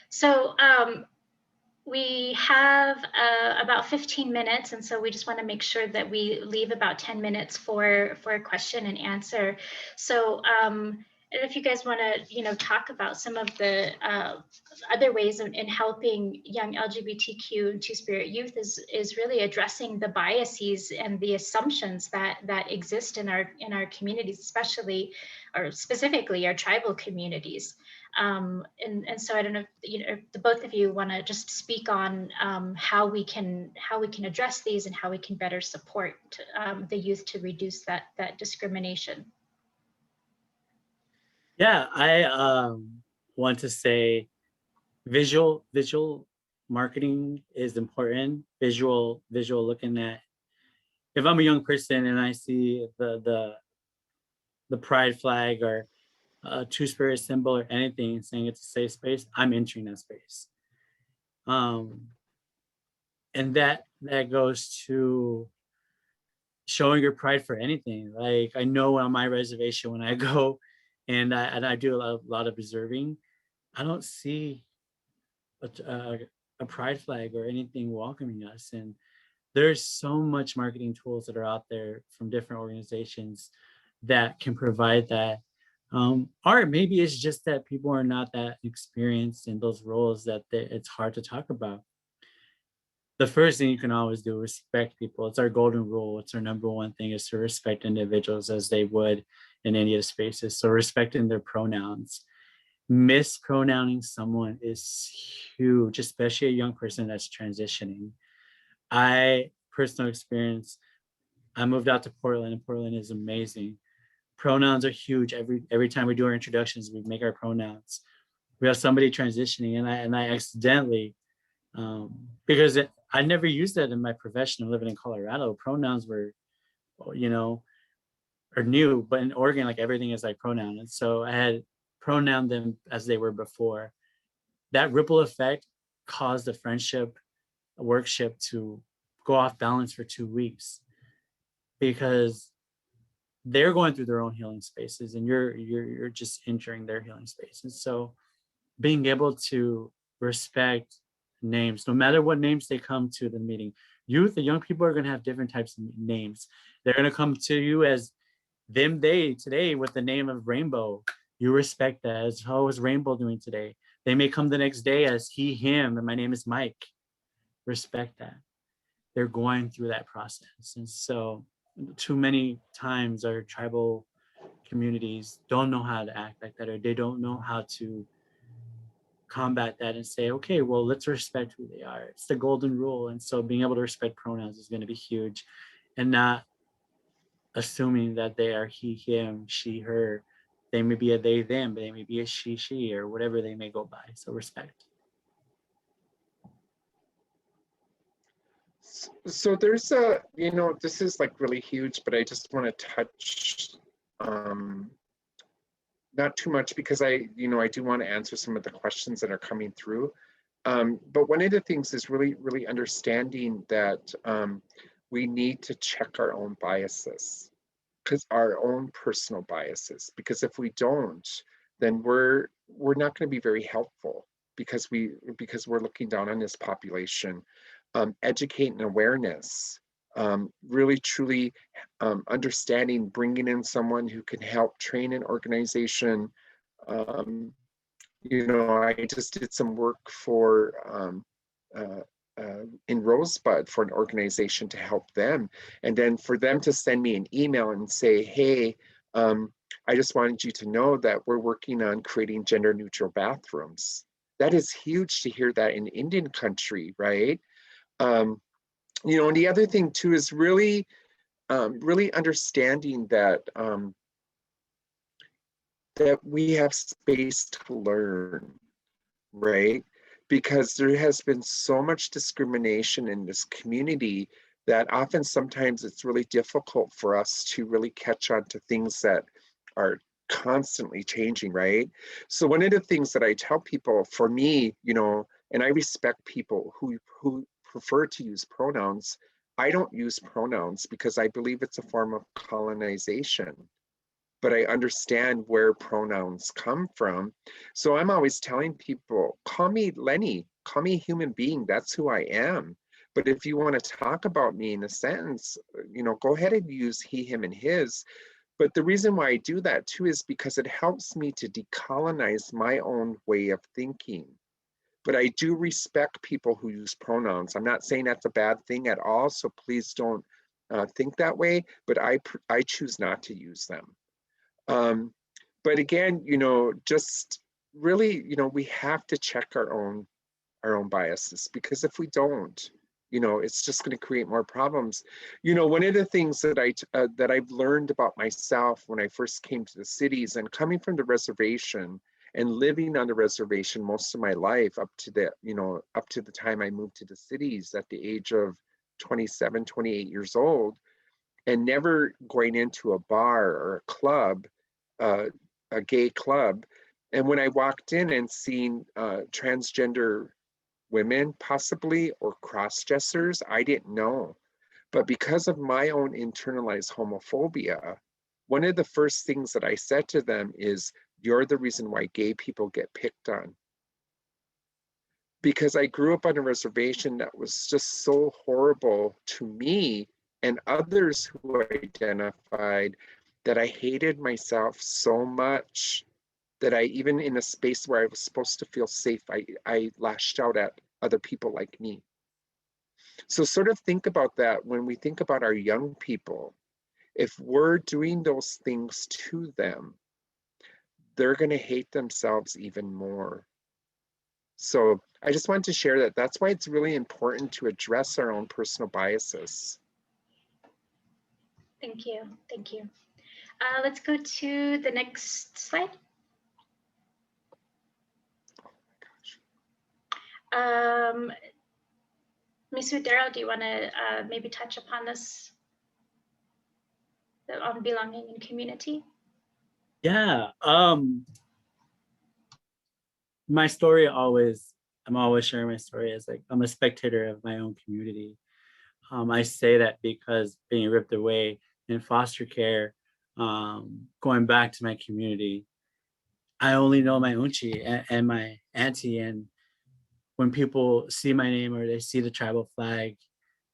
So we have about 15 minutes, and so we just want to make sure that we leave about 10 minutes for a question and answer. So if you guys want to, you know, talk about some of the other ways in helping young LGBTQ and Two Spirit youth is really addressing the biases and the assumptions that exist in our communities, especially or specifically our tribal communities. And so I don't know if, you know, if the both of you want to just speak on how we can address these and how we can better support the youth to reduce that discrimination. Yeah, I want to say visual marketing is important. Visual looking at, if I'm a young person and I see the pride flag or a Two Spirit symbol or anything saying it's a safe space, I'm entering that space. And that goes to showing your pride for anything. Like, I know on my reservation when I go and I do a lot of observing, I don't see a pride flag or anything welcoming us. And there's so much marketing tools that are out there from different organizations that can provide that. Or maybe it's just that people are not that experienced in those roles that it's hard to talk about. The first thing you can always do is respect people. It's our golden rule. It's our number one thing, is to respect individuals as they would in any of the spaces. So respecting their pronouns. Mispronouncing someone is huge, especially a young person that's transitioning. Personal experience, I moved out to Portland, and Portland is amazing. Pronouns are huge. Every time we do our introductions, we make our pronouns. We have somebody transitioning, and I accidentally, because I never used that in my profession of living in Colorado. Pronouns were, you know, are new, but in Oregon, like, everything is like pronoun. And so I had pronoun them as they were before. That ripple effect caused a friendship, a workship to go off balance for 2 weeks, because they're going through their own healing spaces and you're just entering their healing spaces. So being able to respect names, no matter what names they come to the meeting. Youth, the young people are going to have different types of names. They're going to come to you as them, they, today with the name of Rainbow. You respect that as, how is Rainbow doing today? They may come the next day as he, him, and my name is Mike. Respect that. They're going through that process. And so too many times our tribal communities don't know how to act like that, or they don't know how to combat that and say, okay, well, let's respect who they are. It's the golden rule. And so being able to respect pronouns is going to be huge, and not assuming that they are he, him, she, her, They may be a they, them, but they may be a she, she, or whatever they may go by. So respect. So there's a, this is like really huge, but I just want to touch, not too much because I do want to answer some of the questions that are coming through. But one of the things is really, really understanding that we need to check our own biases, because our own personal biases, because if we don't, then we're not going to be very helpful, because we're looking down on this population. Educate and awareness, really truly understanding, bringing in someone who can help train an organization. I just did some work for in Rosebud for an organization to help them, and then for them to send me an email and say, hey, I just wanted you to know that we're working on creating gender neutral bathrooms. That is huge to hear that in Indian country, right? And the other thing too is really understanding that that we have space to learn, right? Because there has been so much discrimination in this community that often sometimes it's really difficult for us to really catch on to things that are constantly changing, right? So one of the things that I tell people, for me, and I respect people who prefer to use pronouns. I don't use pronouns because I believe it's a form of colonization, but I understand where pronouns come from. So I'm always telling people, call me Lenny, call me human being, that's who I am. But if you want to talk about me in a sentence, go ahead and use he, him, and his. But the reason why I do that too is because it helps me to decolonize my own way of thinking. But I do respect people who use pronouns. I'm not saying that's a bad thing at all, so please don't think that way, but I choose not to use them. But again, just really, we have to check our own biases, because if we don't, it's just going to create more problems. One of the things that I've learned about myself when I first came to the cities, and coming from the reservation and living on the reservation most of my life up to the time I moved to the cities at the age of 27, 28 years old, and never going into a bar or a club, a gay club. And when I walked in and seen transgender women possibly, or cross-dressers, I didn't know. But because of my own internalized homophobia, one of the first things that I said to them is, you're the reason why gay people get picked on. Because I grew up on a reservation that was just so horrible to me and others who identified, that I hated myself so much that I, even in a space where I was supposed to feel safe, I lashed out at other people like me. So sort of think about that when we think about our young people. If we're doing those things to them, they're going to hate themselves even more. So I just wanted to share that. That's why it's really important to address our own personal biases. Thank you. Thank you. Let's go to the next slide. Misu Daryle, do you want to maybe touch upon this, on belonging in community? Yeah. My story I'm always sharing my story as like, I'm a spectator of my own community. I say that because being ripped away in foster care, going back to my community, I only know my unchi and my auntie. And when people see my name or they see the tribal flag,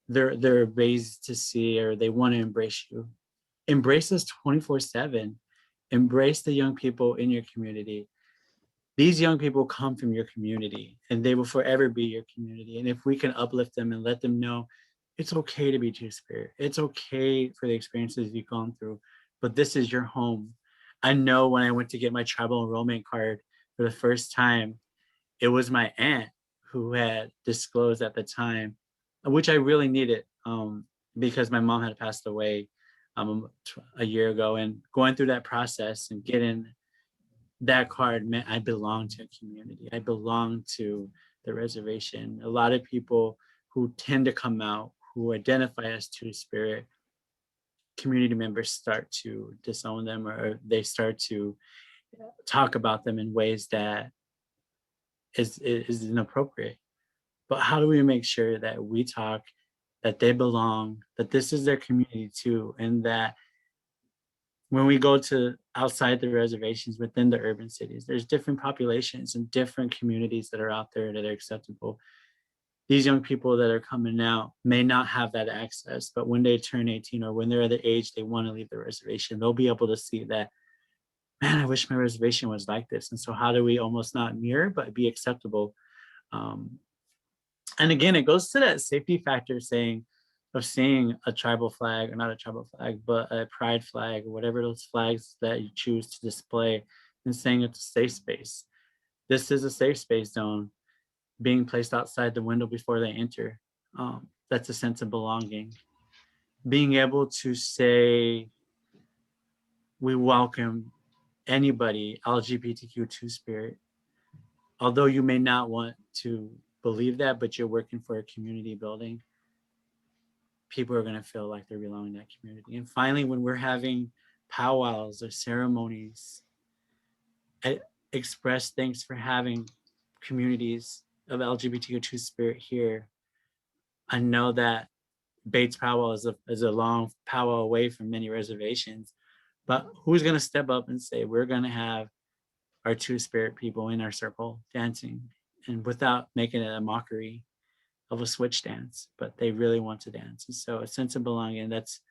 they're amazed to see, or they want to embrace you. Embrace us 24/7. Embrace the young people in your community. These young people come from your community, and they will forever be your community. And if we can uplift them and let them know it's okay to be Two-Spirit, it's okay for the experiences you've gone through, but this is your home. I know when I went to get my tribal enrollment card for the first time, it was my aunt who had disclosed at the time, which I really needed, because my mom had passed away a year ago. And going through that process and getting that card meant I belong to a community. I belong to the reservation. A lot of people who tend to come out, who identify as Two Spirit, community members start to disown them, or they start to talk about them in ways that is inappropriate. But how do we make sure that we talk, that they belong, that this is their community too, and that when we go to outside the reservations within the urban cities, there's different populations and different communities that are out there that are acceptable. These young people that are coming out may not have that access, but when they turn 18 or when they're at the age they want to leave the reservation, they'll be able to see that, man, I wish my reservation was like this. And so how do we almost not mirror, but be acceptable? And again, it goes to that safety factor of seeing a tribal flag, or not a tribal flag, but a pride flag, or whatever those flags that you choose to display, and saying it's a safe space. This is a safe space zone being placed outside the window before they enter. That's a sense of belonging. Being able to say, we welcome anybody, LGBTQ Two Spirit. Although you may not want to believe that, but you're working for a community building, people are going to feel like they belong in that community. And finally, when we're having powwows or ceremonies, I express thanks for having communities of LGBTQ Two Spirit here. I know that Bates powwow is a long powwow away from many reservations, but who's going to step up and say, we're going to have our Two Spirit people in our circle dancing, and without making it a mockery of a switch dance, but they really want to dance. And so a sense of belonging, that's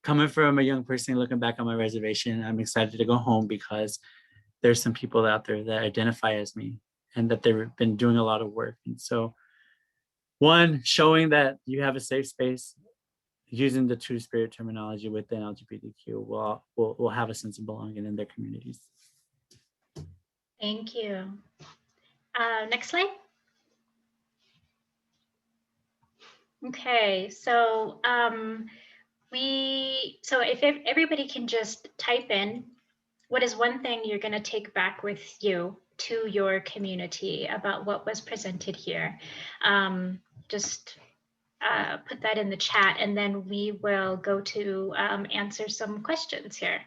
coming from a young person looking back on my reservation. I'm excited to go home because there's some people out there that identify as me and that they've been doing a lot of work. And so one, showing that you have a safe space using the Two Spirit terminology within LGBTQ will have a sense of belonging in their communities. Thank you. Next slide. Okay, so if everybody can just type in, what is one thing you're going to take back with you to your community about what was presented here? Just put that in the chat, and then we will go to answer some questions here.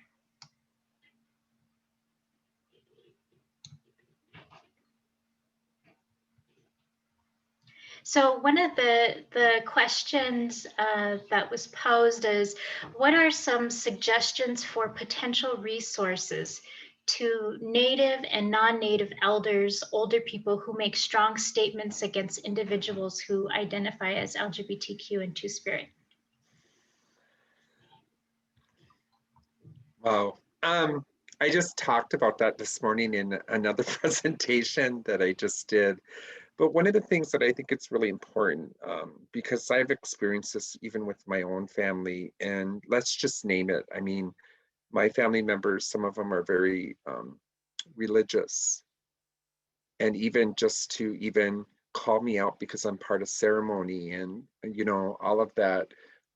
So one of the questions that was posed is, what are some suggestions for potential resources to Native and non-Native elders, older people who make strong statements against individuals who identify as LGBTQ and Two Spirit? Wow. I just talked about that this morning in another presentation that I just did. But one of the things that I think it's really important, because I've experienced this even with my own family, and let's just name it. I mean, my family members, some of them are very religious. And even just to even call me out because I'm part of ceremony and you know, all of that.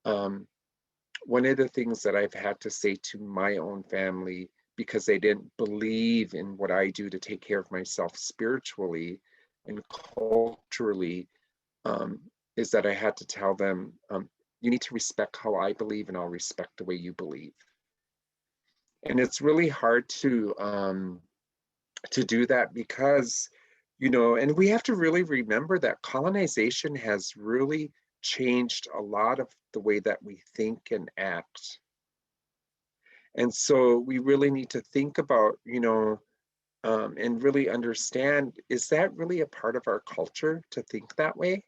One of the things that I've had to say to my own family, because they didn't believe in what I do to take care of myself spiritually and culturally, is that I had to tell them, you need to respect how I believe and I'll respect the way you believe. And it's really hard to do that because, you know, and we have to really remember that colonization has really changed a lot of the way that we think and act. And so we really need to think about, you know, and really understand, is that really a part of our culture to think that way?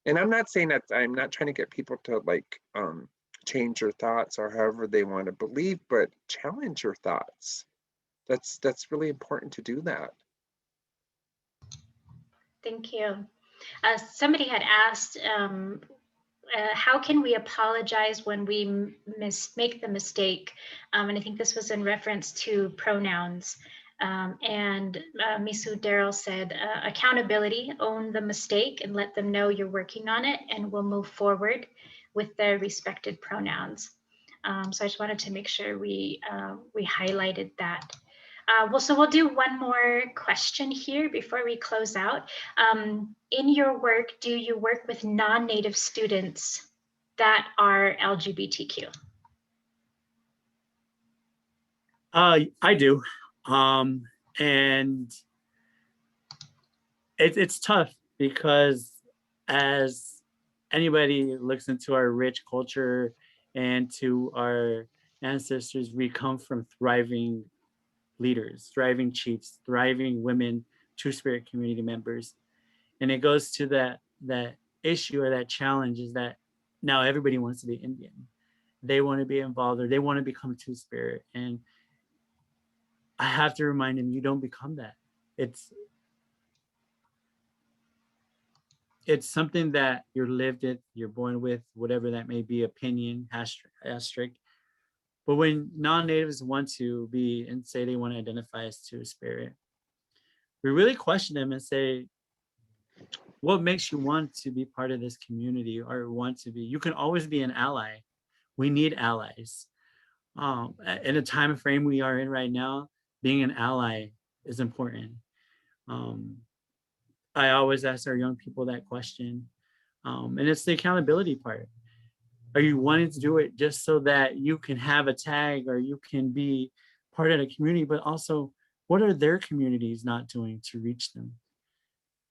And I'm not saying that, I'm not trying to get people to like change your thoughts or however they want to believe, but challenge your thoughts. That's really important to do that. Thank you. Somebody had asked, how can we apologize when we make the mistake? And I think this was in reference to pronouns. And Misu Daryle said, accountability, own the mistake and let them know you're working on it, and we'll move forward with the respected pronouns. So I just wanted to make sure we highlighted that. So we'll do one more question here before we close out. In your work, do you work with non-Native students that are LGBTQ? I do. And it's tough because as anybody looks into our rich culture and to our ancestors, we come from thriving leaders, thriving chiefs, thriving women, Two-Spirit community members. And it goes to that issue or that challenge is that now everybody wants to be Indian. They want to be involved or they want to become Two-Spirit. And I have to remind them, you don't become that. It's something that you're lived with, you're born with, whatever that may be, opinion, asterisk. But when non-natives want to be and say they want to identify as Two-Spirit, we really question them and say, what makes you want to be part of this community or want to be? You can always be an ally. We need allies. In a time frame we are in right now, being an ally is important. I always ask our young people that question. And it's the accountability part. Are you wanting to do it just so that you can have a tag or you can be part of the community, but also what are their communities not doing to reach them?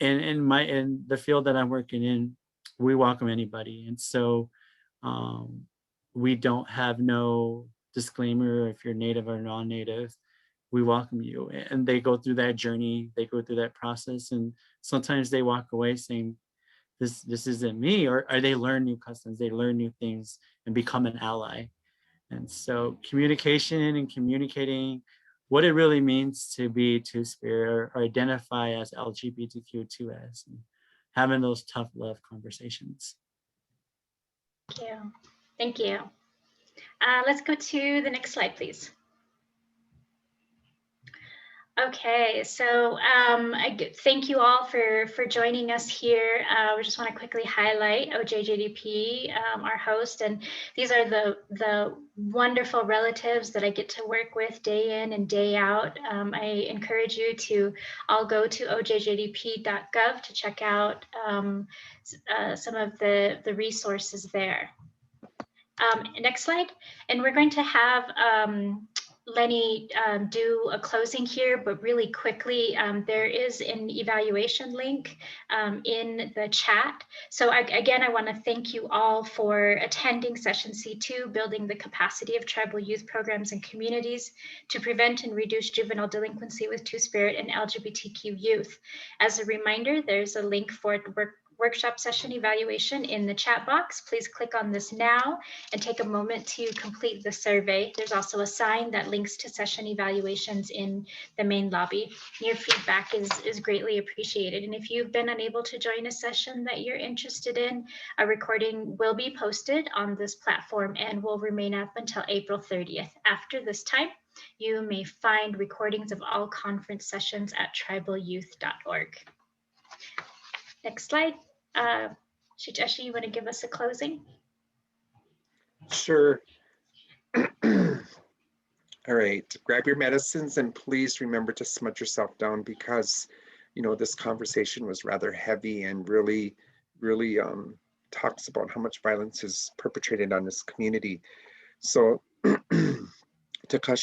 And in the field that I'm working in, we welcome anybody. And so we don't have no disclaimer if you're Native or non-Native. We welcome you. And they go through that journey, they go through that process. And sometimes they walk away saying, this isn't me, or they learn new customs, they learn new things and become an ally. And so communication and communicating what it really means to be Two-Spirit or identify as LGBTQ2S and having those tough love conversations. Thank you. Thank you. Let's go to the next slide, please. Okay, so thank you all for joining us here. We just want to quickly highlight OJJDP, our host, and these are the wonderful relatives that I get to work with day in and day out. I encourage you to all go to ojjdp.gov to check out some of the resources there. Next slide, and we're going to have Lenny do a closing here, but really quickly, there is an evaluation link in the chat. So again, I want to thank you all for attending session C2, building the capacity of tribal youth programs and communities to prevent and reduce juvenile delinquency with Two-Spirit and LGBTQ youth. As a reminder, there's a link for workshop session evaluation in the chat box. Please click on this now and take a moment to complete the survey. There's also a sign that links to session evaluations in the main lobby. Your feedback is greatly appreciated. And if you've been unable to join a session that you're interested in, a recording will be posted on this platform and will remain up until April 30th. After this time, you may find recordings of all conference sessions at tribalyouth.org. Next slide. Shujeshi, you want to give us a closing? Sure. All right, grab your medicines and please remember to smudge yourself down because, you know, this conversation was rather heavy and really talks about how much violence is perpetrated on this community. So Takashi